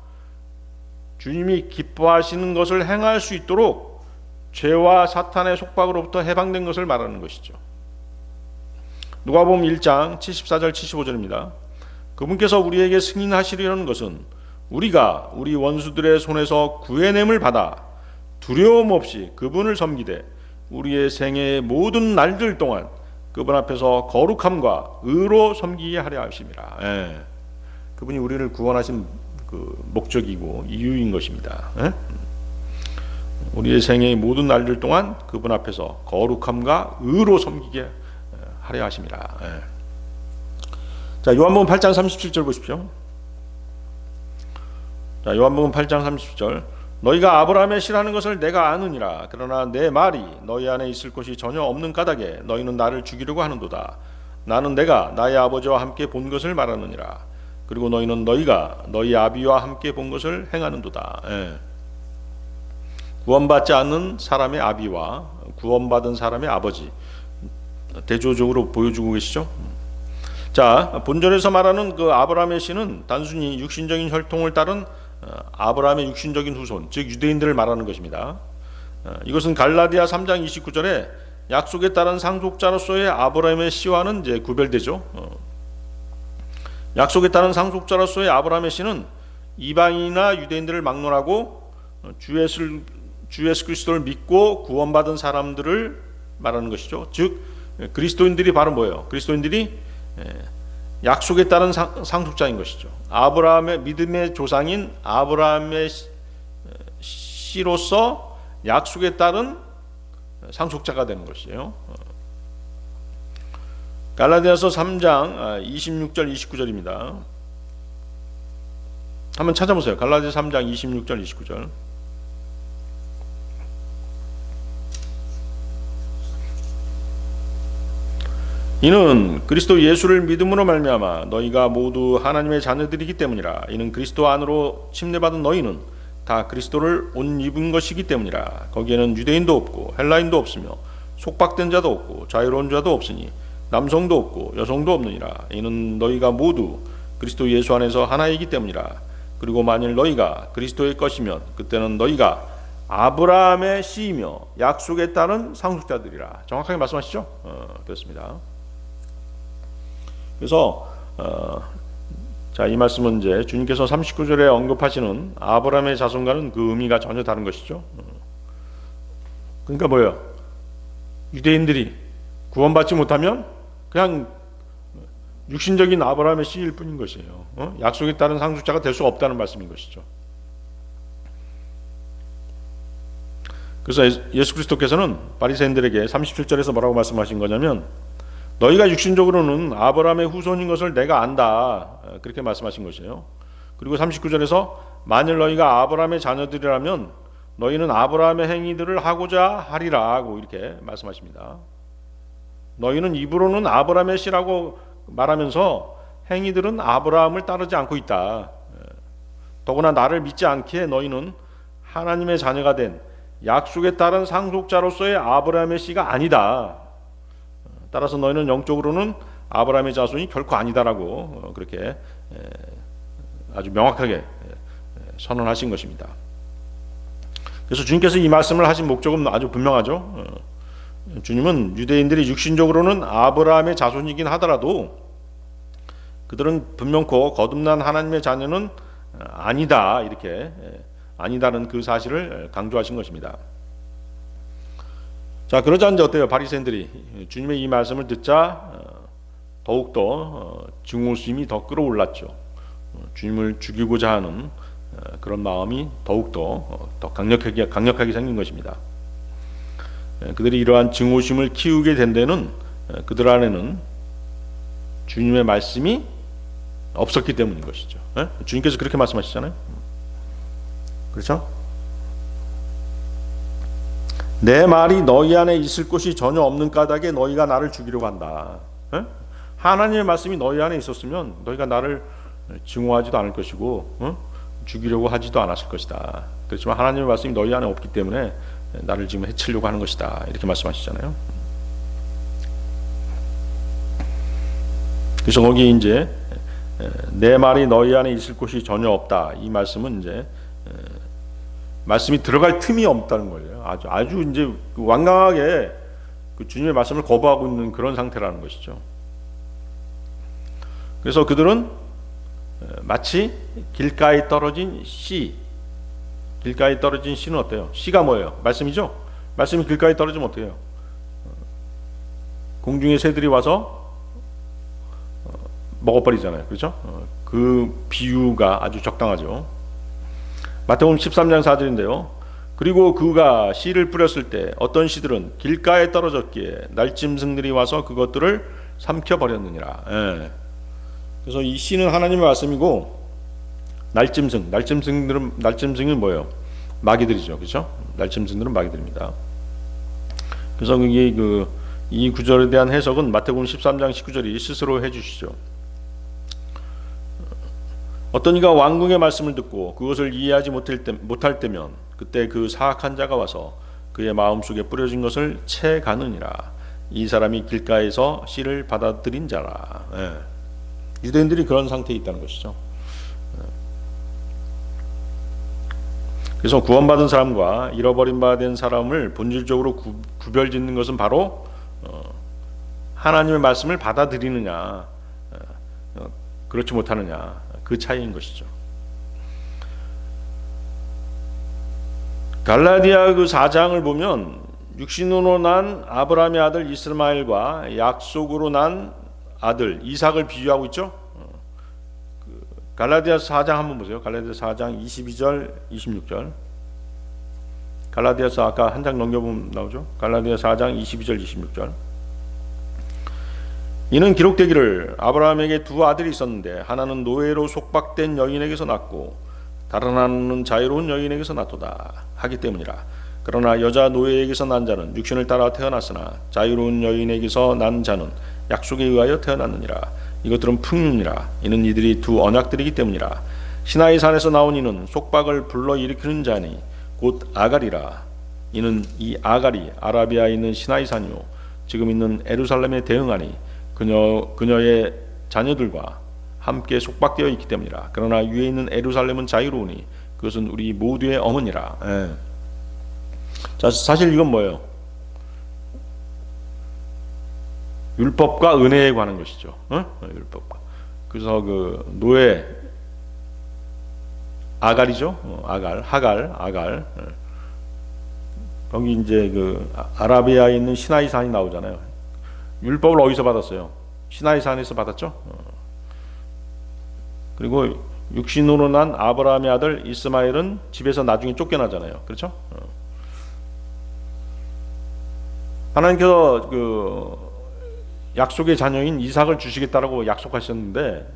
주님이 기뻐하시는 것을 행할 수 있도록 죄와 사탄의 속박으로부터 해방된 것을 말하는 것이죠. 누가복음 1장 74절 75절입니다. 그분께서 우리에게 승인하시려는 것은 우리가 우리 원수들의 손에서 구해냄을 받아 두려움 없이 그분을 섬기되 우리의 생애의 모든 날들 동안 그분 앞에서 거룩함과 의로 섬기게 하려 하심이라. 그분이 우리를 구원하신 목적이고 이유인 것입니다. 우리의 생애의 모든 날들 동안 그분 앞에서 거룩함과 의로 섬기게 하려 하심이라. 자, 요한복음 8장 37절 보십시오. 자, 요한복음 8장 37절. 너희가 아브라함의 씨라는 것을 내가 아느니라. 그러나 내 말이 너희 안에 있을 것이 전혀 없는 까닭에 너희는 나를 죽이려고 하는도다. 나는 내가 나의 아버지와 함께 본 것을 말하느니라. 그리고 너희는 너희가 너희 아비와 함께 본 것을 행하는도다. 구원받지 않는 사람의 아비와 구원받은 사람의 아버지, 대조적으로 보여주고 계시죠. 자, 본절에서 말하는 그 아브라함의 씨는 단순히 육신적인 혈통을 따른 아브라함의 육신적인 후손, 즉 유대인들을 말하는 것입니다. 이것은 갈라디아 3장 29절에 약속에 따른 상속자로서의 아브라함의 씨와는 이제 구별되죠. 약속에 따른 상속자로서의 아브라함의 씨는 이방인이나 유대인들을 막론하고 주 예수 그리스도를 믿고 구원받은 사람들을 말하는 것이죠. 즉 그리스도인들이 바로 뭐예요? 그리스도인들이 약속에 따른 상속자인 것이죠. 아브라함의 믿음의 조상인 아브라함의 씨로서 약속에 따른 상속자가 되는 것이에요. 갈라디아서 3장 26절 29절입니다. 한번 찾아보세요. 갈라디아서 3장 26절 29절. 이는 그리스도 예수를 믿음으로 말미암아 너희가 모두 하나님의 자녀들이기 때문이라. 이는 그리스도 안으로 침례받은 너희는 다 그리스도를 옷 입은 것이기 때문이라. 거기에는 유대인도 없고 헬라인도 없으며 속박된 자도 없고 자유로운 자도 없으니 남성도 없고 여성도 없느니라. 이는 너희가 모두 그리스도 예수 안에서 하나이기 때문이라. 그리고 만일 너희가 그리스도의 것이면 그때는 너희가 아브라함의 씨이며 약속에 따른 상속자들이라. 정확하게 말씀하시죠? 그렇습니다. 그래서 자, 이 말씀은 이제 주님께서 39절에 언급하시는 아브라함의 자손과는 그 의미가 전혀 다른 것이죠. 그러니까 뭐예요? 유대인들이 구원받지 못하면 그냥 육신적인 아브라함의 씨일 뿐인 것이에요. 약속에 따른 상속자가 될 수 없다는 말씀인 것이죠. 그래서 예수 그리스도께서는 바리새인들에게 37절에서 뭐라고 말씀하신 거냐면 너희가 육신적으로는 아브라함의 후손인 것을 내가 안다. 그렇게 말씀하신 것이에요. 그리고 39절에서 만일 너희가 아브라함의 자녀들이라면 너희는 아브라함의 행위들을 하고자 하리라고 이렇게 말씀하십니다. 너희는 입으로는 아브라함의 씨라고 말하면서 행위들은 아브라함을 따르지 않고 있다. 더구나 나를 믿지 않기에 너희는 하나님의 자녀가 된 약속에 따른 상속자로서의 아브라함의 씨가 아니다. 따라서 너희는 영적으로는 아브라함의 자손이 결코 아니다라고 그렇게 아주 명확하게 선언하신 것입니다. 그래서 주님께서 이 말씀을 하신 목적은 아주 분명하죠. 주님은 유대인들이 육신적으로는 아브라함의 자손이긴 하더라도 그들은 분명코 거듭난 하나님의 자녀는 아니다, 이렇게 아니다는 그 사실을 강조하신 것입니다. 자, 그러자 이제 어때요? 바리새인들이 주님의 이 말씀을 듣자 더욱더 증오심이 더 끌어올랐죠. 주님을 죽이고자 하는 그런 마음이 더욱더 더 강력하게 생긴 것입니다. 그들이 이러한 증오심을 키우게 된 데는 그들 안에는 주님의 말씀이 없었기 때문인 것이죠. 주님께서 그렇게 말씀하시잖아요. 그렇죠? 내 말이 너희 안에 있을 것이 전혀 없는 까닭에 너희가 나를 죽이려고 한다. 에? 하나님의 말씀이 너희 안에 있었으면 너희가 나를 증오하지도 않을 것이고 죽이려고 하지도 않았을 것이다. 그렇지만 하나님의 말씀이 너희 안에 없기 때문에 나를 지금 해치려고 하는 것이다. 이렇게 말씀하시잖아요. 그래서 거기 이제 내 말이 너희 안에 있을 곳이 전혀 없다. 이 말씀은 이제 말씀이 들어갈 틈이 없다는 거예요. 아주 이제 완강하게 그 주님의 말씀을 거부하고 있는 그런 상태라는 것이죠. 그래서 그들은 마치 길가에 떨어진 씨. 길가에 떨어진 씨는 어때요? 씨가 뭐예요? 말씀이죠? 말씀이 길가에 떨어지면 어때요? 공중의 새들이 와서 먹어버리잖아요. 그렇죠? 그 비유가 아주 적당하죠. 마태복음 13장 4절인데요. 그리고 그가 씨를 뿌렸을 때 어떤 씨들은 길가에 떨어졌기에 날짐승들이 와서 그것들을 삼켜버렸느니라. 예. 그래서 이 씨는 하나님의 말씀이고 날짐승은 뭐예요? 마귀들이죠. 그렇죠? 날짐승들은 마귀들입니다. 그래서 이 구절에 대한 해석은 마태복음 13장 19절이 스스로 해주시죠. 어떤 이가 왕궁의 말씀을 듣고 그것을 이해하지 못할 때면 그때 그 사악한 자가 와서 그의 마음속에 뿌려진 것을 채가느니라. 이 사람이 길가에서 씨를 받아들인 자라. 예. 유대인들이 그런 상태에 있다는 것이죠. 그래서 구원받은 사람과 잃어버린 바 된 사람을 본질적으로 구별짓는 것은 바로 하나님의 말씀을 받아들이느냐 그렇지 못하느냐 그 차이인 것이죠. 갈라디아 그 4장을 보면 육신으로 난 아브라함의 아들 이스마엘과 약속으로 난 아들 이삭을 비유하고 있죠. 갈라디아 4장 한번 보세요. 갈라디아 4장 22절 26절. 갈라디아서 아까 한 장 넘겨보면 나오죠. 갈라디아 4장 22절 26절. 이는 기록되기를 아브라함에게 두 아들이 있었는데 하나는 노예로 속박된 여인에게서 낳고 다른 하나는 자유로운 여인에게서 낳도다 하기 때문이라. 그러나 여자 노예에게서 난 자는 육신을 따라 태어났으나 자유로운 여인에게서 난 자는 약속에 의하여 태어났느니라. 이것들은 풍륜이라. 이는 이들이 두 언약들이기 때문이라. 시나이 산에서 나온 이는 속박을 불러일으키는 자니 곧 아갈이라. 이는 이 아갈이 아라비아에 있는 시나이 산이요 지금 있는 예루살렘에 대응하니 그녀의 자녀들과 함께 속박되어 있기 때문이라. 그러나 위에 있는 예루살렘은 자유로우니 그것은 우리 모두의 어머니라. 예. 자, 사실 이건 뭐예요? 율법과 은혜에 관한 것이죠. 율법과. 그래서 그 노예 아갈이죠. 하갈. 거기 이제 그 아라비아에 있는 시나이 산이 나오잖아요. 율법을 어디서 받았어요? 시나이 산에서 받았죠. 그리고 육신으로 난 아브라함의 아들 이스마엘은 집에서 나중에 쫓겨나잖아요. 그렇죠? 하나님께서 그 약속의 자녀인 이삭을 주시겠다라고 약속하셨는데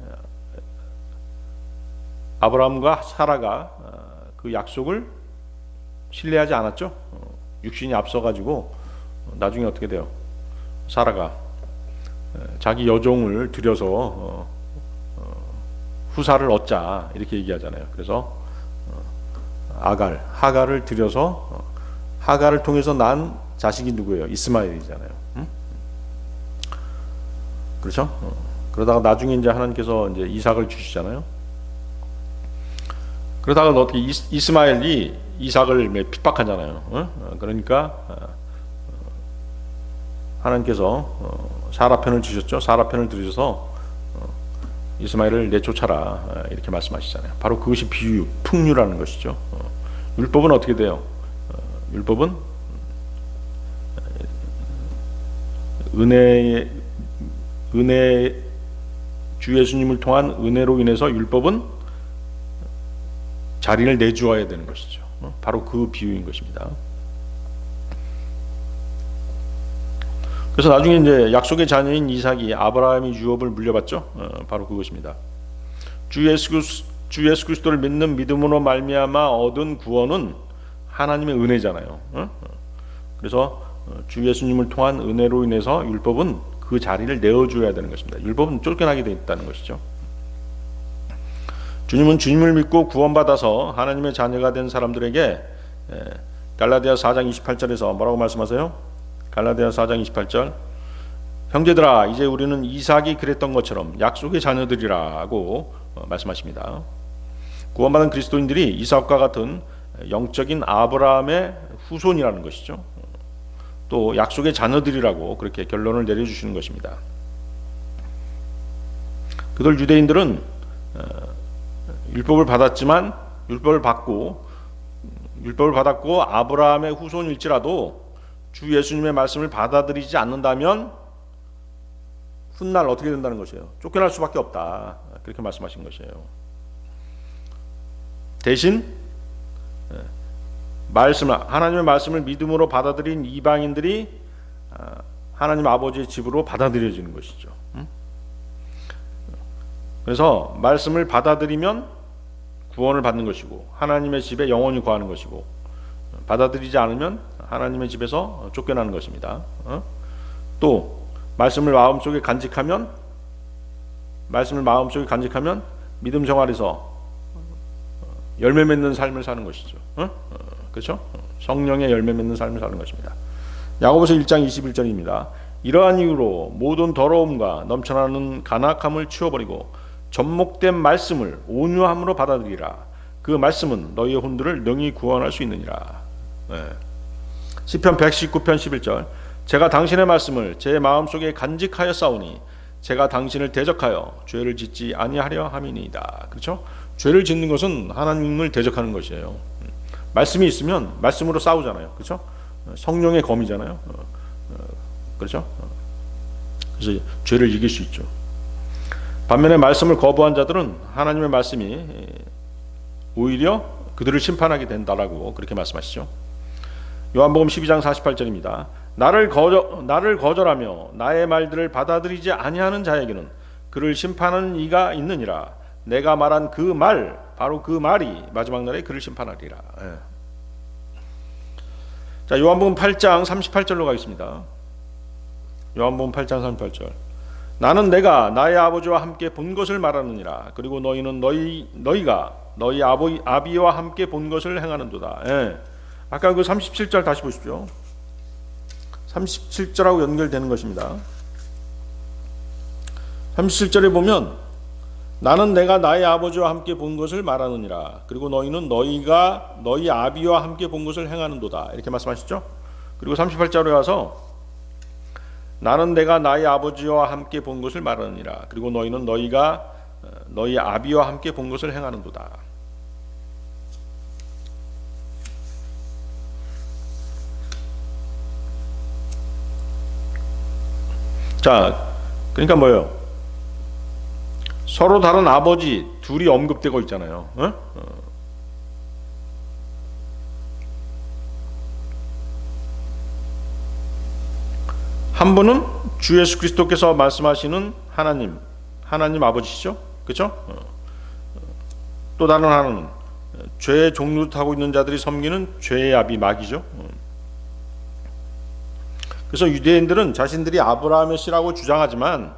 아브라함과 사라가 그 약속을 신뢰하지 않았죠. 육신이 앞서가지고 나중에 어떻게 돼요? 사라가 자기 여종을 들여서 후사를 얻자 이렇게 얘기하잖아요. 그래서 하갈을 들여서 하갈을 통해서 난 자식이 누구예요? 이스마엘이잖아요. 응? 그렇죠? 그러다가 나중에 이제 하나님께서 이제 이삭을 주시잖아요. 그러다가 어떻게 이스마엘이 이삭을 핍박하잖아요. 그러니까 하나님께서 사라 편을 주셨죠. 사라 편을 들으셔서 이스마엘을 내쫓아라 이렇게 말씀하시잖아요. 바로 그것이 비유, 풍류라는 것이죠. 율법은 어떻게 돼요? 율법은 은혜 주 예수님을 통한 은혜로 인해서 율법은 자리를 내주어야 되는 것이죠. 바로 그 비유인 것입니다. 그래서 나중에 이제 약속의 자녀인 이삭이 아브라함이 유업을 물려받죠. 바로 그것입니다. 주 예수 그리스도를 믿는 믿음으로 말미암아 얻은 구원은 하나님의 은혜잖아요. 그래서 주 예수님을 통한 은혜로 인해서 율법은 그 자리를 내어줘야 되는 것입니다. 율법은 쫓겨나게 되어 있다는 것이죠. 주님은 주님을 믿고 구원받아서 하나님의 자녀가 된 사람들에게 갈라디아 4장 28절에서 뭐라고 말씀하세요? 갈라디아 4장 28절, 형제들아 이제 우리는 이삭이 그랬던 것처럼 약속의 자녀들이라고 말씀하십니다. 구원받은 그리스도인들이 이삭과 같은 영적인 아브라함의 후손이라는 것이죠. 또 약속의 자녀들이라고 그렇게 결론을 내려주시는 것입니다. 그들 유대인들은 율법을 받았지만 율법을 받았고 아브라함의 후손일지라도 주 예수님의 말씀을 받아들이지 않는다면 훗날 어떻게 된다는 것이에요? 쫓겨날 수밖에 없다. 그렇게 말씀하신 것이에요. 대신 하나님의 말씀을 믿음으로 받아들인 이방인들이 하나님 아버지의 집으로 받아들여지는 것이죠. 그래서 말씀을 받아들이면 구원을 받는 것이고 하나님의 집에 영원히 거하는 것이고, 받아들이지 않으면 하나님의 집에서 쫓겨나는 것입니다. 또 말씀을 마음속에 간직하면 믿음 생활에서 열매 맺는 삶을 사는 것이죠. 그렇죠? 성령의 열매 맺는 삶을 사는 것입니다. 야고보서 1장 21절입니다. 이러한 이유로 모든 더러움과 넘쳐나는 간악함을 치워버리고 접목된 말씀을 온유함으로 받아들이라. 그 말씀은 너희의 혼들을 능히 구원할 수 있느니라. 시편 119편 11절, 제가 당신의 말씀을 제 마음속에 간직하여 싸우니 제가 당신을 대적하여 죄를 짓지 아니하려 함이니이다. 그렇죠? 죄를 짓는 것은 하나님을 대적하는 것이에요. 말씀이 있으면 말씀으로 싸우잖아요. 그렇죠? 성령의 검이잖아요. 그렇죠? 그래서 죄를 이길 수 있죠. 반면에 말씀을 거부한 자들은 하나님의 말씀이 오히려 그들을 심판하게 된다라고 그렇게 말씀하시죠. 요한복음 12장 48절입니다. 나를 거절하며 나의 말들을 받아들이지 아니하는 자에게는 그를 심판하는 이가 있느니라. 내가 말한 그 말, 바로 그 말이 마지막 날에 그를 심판하리라. 자, 요한복음 8장 38절로 가겠습니다. 요한복음 8장 38절. 나는 내가 나의 아버지와 함께 본 것을 말하느니라. 그리고 너희는 너희가 너희 아비와 함께 본 것을 행하는도다. 아까 그 37절 다시 보십시오. 37절하고 연결되는 것입니다. 37절에 보면 나는 내가 나의 아버지와 함께 본 것을 말하느니라. 그리고 너희는 너희가 너희 아비와 함께 본 것을 행하는도다. 이렇게 말씀하시죠. 그리고 38절에 와서 나는 내가 나의 아버지와 함께 본 것을 말하느니라. 그리고 너희는 너희가 너희 아비와 함께 본 것을 행하는도다. 자, 그러니까 뭐예요? 서로 다른 아버지 둘이 언급되고 있잖아요. 한 분은 주 예수 그리스도께서 말씀하시는 하나님 아버지시죠, 그렇죠? 또 다른 하나는 죄의 종류 타고 있는 자들이 섬기는 죄의 아비 마귀죠. 그래서 유대인들은 자신들이 아브라함의 씨라고 주장하지만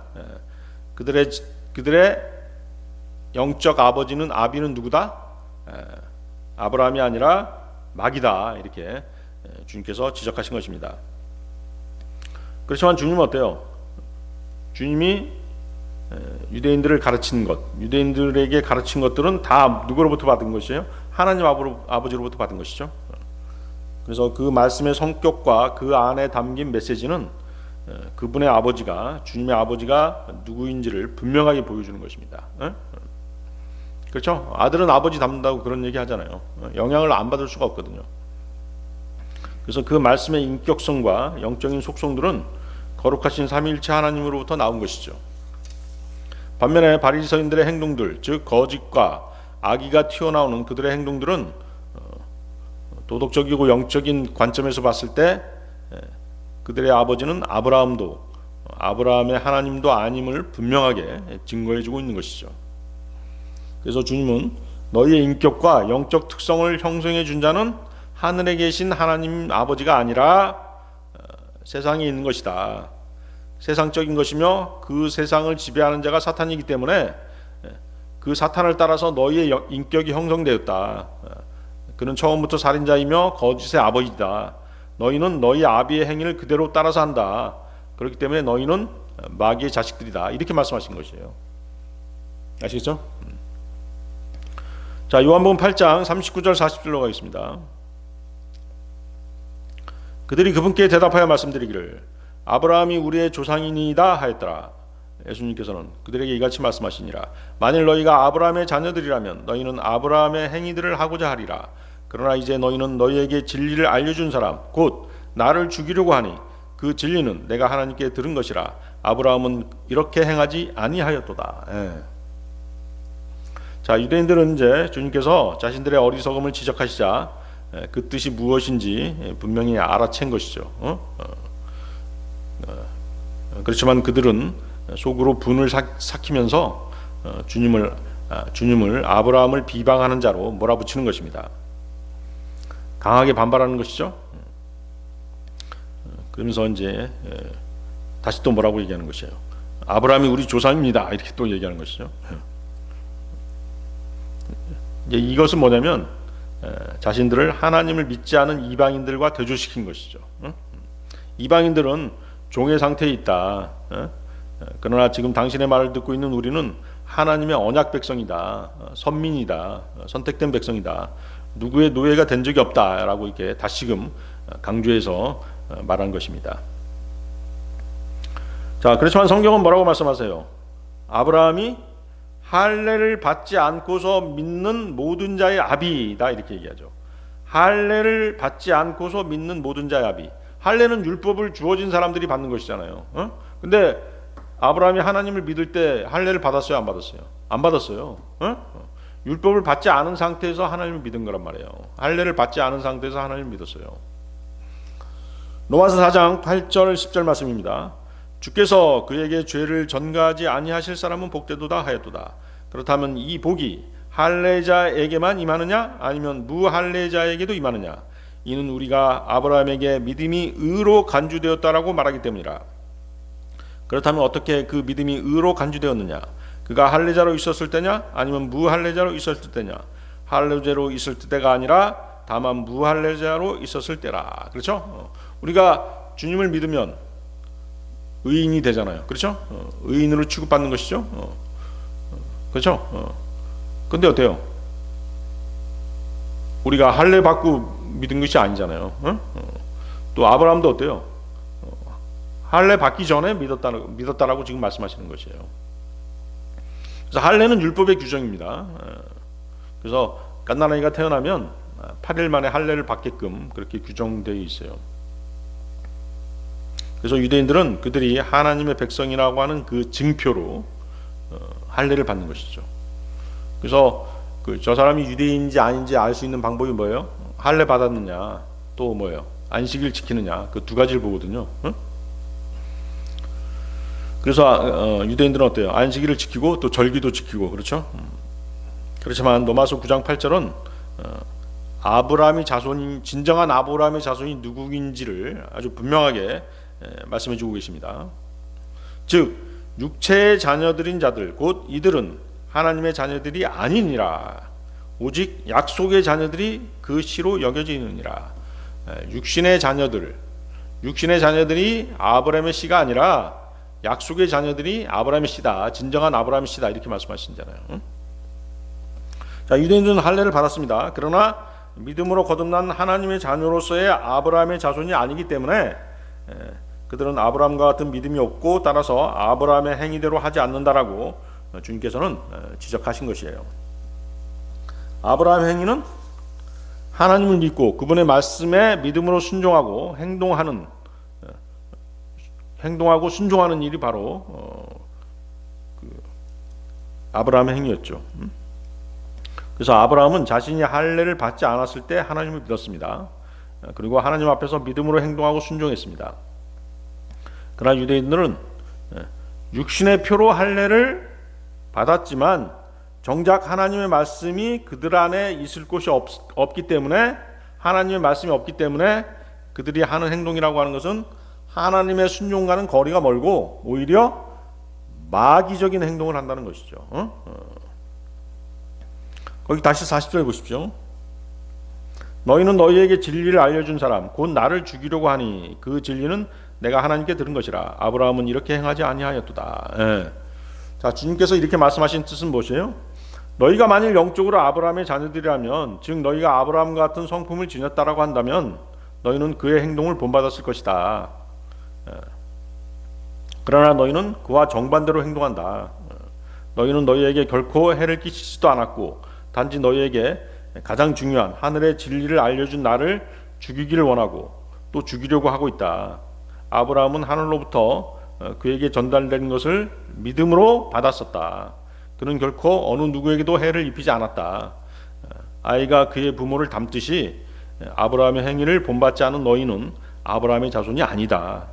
그들의 영적 아비는 누구다? 아브라함이 아니라 마귀다. 이렇게 주님께서 지적하신 것입니다. 그렇지만 주님은 어때요? 주님이 유대인들을 가르친 것, 유대인들에게 가르친 것들은 다 누구로부터 받은 것이에요? 하나님 아버지로부터 받은 것이죠. 그래서 그 말씀의 성격과 그 안에 담긴 메시지는 그분의 아버지가, 주님의 아버지가 누구인지를 분명하게 보여주는 것입니다. 그렇죠? 아들은 아버지 닮는다고 그런 얘기 하잖아요. 영향을 안 받을 수가 없거든요. 그래서 그 말씀의 인격성과 영적인 속성들은 거룩하신 삼위일체 하나님으로부터 나온 것이죠. 반면에 바리새인들의 행동들, 즉 거짓과 악의가 튀어나오는 그들의 행동들은 도덕적이고 영적인 관점에서 봤을 때 그들의 아버지는 아브라함의 하나님도 아님을 분명하게 증거해주고 있는 것이죠. 그래서 주님은 너희의 인격과 영적 특성을 형성해 준 자는 하늘에 계신 하나님 아버지가 아니라 세상에 있는 것이다. 세상적인 것이며 그 세상을 지배하는 자가 사탄이기 때문에 그 사탄을 따라서 너희의 인격이 형성되었다. 그는 처음부터 살인자이며 거짓의 아버지다. 너희는 너희 아비의 행위를 그대로 따라서 한다. 그렇기 때문에 너희는 마귀의 자식들이다. 이렇게 말씀하신 것이에요. 아시겠죠? 자, 요한복음 8장 39절 40절로 가겠습니다. 그들이 그분께 대답하여 말씀드리기를 아브라함이 우리의 조상이니이다 하였더라. 예수님께서는 그들에게 이같이 말씀하시니라. 만일 너희가 아브라함의 자녀들이라면 너희는 아브라함의 행위들을 하고자 하리라. 그러나 이제 너희는 너희에게 진리를 알려준 사람 곧 나를 죽이려고 하니 그 진리는 내가 하나님께 들은 것이라. 아브라함은 이렇게 행하지 아니하였도다. 자, 유대인들은 이제 주님께서 자신들의 어리석음을 지적하시자 그 뜻이 무엇인지 분명히 알아챈 것이죠. 그렇지만 그들은 속으로 분을 삭히면서 주님을 아브라함을 비방하는 자로 몰아붙이는 것입니다. 강하게 반발하는 것이죠. 그러면서 이제 다시 또 뭐라고 얘기하는 것이에요. 아브라함이 우리 조상입니다. 이렇게 또 얘기하는 것이죠. 이제 이것은 뭐냐면 자신들을 하나님을 믿지 않은 이방인들과 대조시킨 것이죠. 이방인들은 종의 상태에 있다. 그러나 지금 당신의 말을 듣고 있는 우리는 하나님의 언약 백성이다. 선민이다. 선택된 백성이다. 누구의 노예가 된 적이 없다라고 이렇게 다시금 강조해서 말한 것입니다. 자, 그렇지만 성경은 뭐라고 말씀하세요? 아브라함이 할례를 받지 않고서 믿는 모든 자의 아비다 이렇게 얘기하죠. 할례를 받지 않고서 믿는 모든 자의 아비. 할례는 율법을 주어진 사람들이 받는 것이잖아요. 근데 아브라함이 하나님을 믿을 때 할례를 받았어요, 안 받았어요? 안 받았어요. 율법을 받지 않은 상태에서 하나님을 믿은 거란 말이에요. 할례를 받지 않은 상태에서 하나님을 믿었어요. 로마서 4장 8절 10절 말씀입니다. 주께서 그에게 죄를 전가하지 아니하실 사람은 복되도다 하였도다. 그렇다면 이 복이 할례자에게만 임하느냐 아니면 무할례자에게도 임하느냐? 이는 우리가 아브라함에게 믿음이 의로 간주되었다라고 말하기 때문이라. 그렇다면 어떻게 그 믿음이 의로 간주되었느냐? 그가 할례자로 있었을 때냐 아니면 무할례자로 있었을 때냐? 할례자로 있을 때가 아니라 다만 무할례자로 있었을 때라. 그렇죠? 우리가 주님을 믿으면 의인이 되잖아요. 그렇죠? 의인으로 취급받는 것이죠. 그렇죠? 근데 어때요? 우리가 할례 받고 믿은 것이 아니잖아요. 또 아브라함도 어때요? 할례 받기 전에 믿었다라고 지금 말씀하시는 것이에요. 그래서 할례는 율법의 규정입니다. 그래서 갓난아이가 태어나면 8일 만에 할례를 받게끔 그렇게 규정되어 있어요. 그래서 유대인들은 그들이 하나님의 백성이라고 하는 그 증표로 할례를 받는 것이죠. 그래서 저 사람이 유대인인지 아닌지 알 수 있는 방법이 뭐예요? 할례 받았느냐, 또 뭐예요? 안식일 지키느냐, 그 두 가지를 보거든요. 그래서 유대인들은 어때요? 안식일을 지키고 또 절기도 지키고, 그렇죠? 그렇지만 로마서 9장 8절은 아브라함의 자손이 진정한 아브라함의 자손이 누구인지를 아주 분명하게 말씀해 주고 계십니다. 즉 육체의 자녀들인 자들 곧 이들은 하나님의 자녀들이 아니니라. 오직 약속의 자녀들이 그 씨로 여겨지느니라. 육신의 자녀들이 아브라함의 씨가 아니라 약속의 자녀들이 아브라함의 씨다. 진정한 아브라함의 씨다. 이렇게 말씀하시잖아요. 자, 유대인들은 할례를 받았습니다. 그러나 믿음으로 거듭난 하나님의 자녀로서의 아브라함의 자손이 아니기 때문에 그들은 아브라함과 같은 믿음이 없고 따라서 아브라함의 행위대로 하지 않는다라고 주님께서는 지적하신 것이에요. 아브라함의 행위는 하나님을 믿고 그분의 말씀에 믿음으로 순종하고 행동하고 순종하는 일이 바로 아브라함의 행위였죠. 그래서 아브라함은 자신이 할례를 받지 않았을 때 하나님을 믿었습니다. 그리고 하나님 앞에서 믿음으로 행동하고 순종했습니다. 그러나 유대인들은 육신의 표로 할례를 받았지만 정작 하나님의 말씀이 그들 안에 있을 곳이 없기 때문에 하나님의 말씀이 없기 때문에 그들이 하는 행동이라고 하는 것은 하나님의 순종과는 거리가 멀고 오히려 마귀적인 행동을 한다는 것이죠. 거기 다시 40절 보십시오. 너희는 너희에게 진리를 알려준 사람 곧 나를 죽이려고 하니 그 진리는 내가 하나님께 들은 것이라. 아브라함은 이렇게 행하지 아니하였도다. 예. 자, 주님께서 이렇게 말씀하신 뜻은 무엇이에요? 너희가 만일 영적으로 아브라함의 자녀들이라면, 즉 너희가 아브라함 같은 성품을 지녔다라고 한다면 너희는 그의 행동을 본받았을 것이다. 그러나 너희는 그와 정반대로 행동한다. 너희는 너희에게 결코 해를 끼치지도 않았고 단지 너희에게 가장 중요한 하늘의 진리를 알려준 나를 죽이기를 원하고 또 죽이려고 하고 있다. 아브라함은 하늘로부터 그에게 전달된 것을 믿음으로 받았었다. 그는 결코 어느 누구에게도 해를 입히지 않았다. 아이가 그의 부모를 닮듯이 아브라함의 행위를 본받지 않은 너희는 아브라함의 자손이 아니다.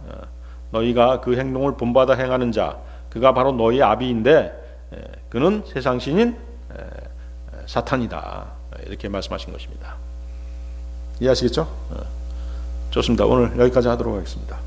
너희가 그 행동을 본받아 행하는 자, 그가 바로 너희의 아비인데 그는 세상 신인 사탄이다. 이렇게 말씀하신 것입니다. 이해하시겠죠? 좋습니다. 오늘 여기까지 하도록 하겠습니다.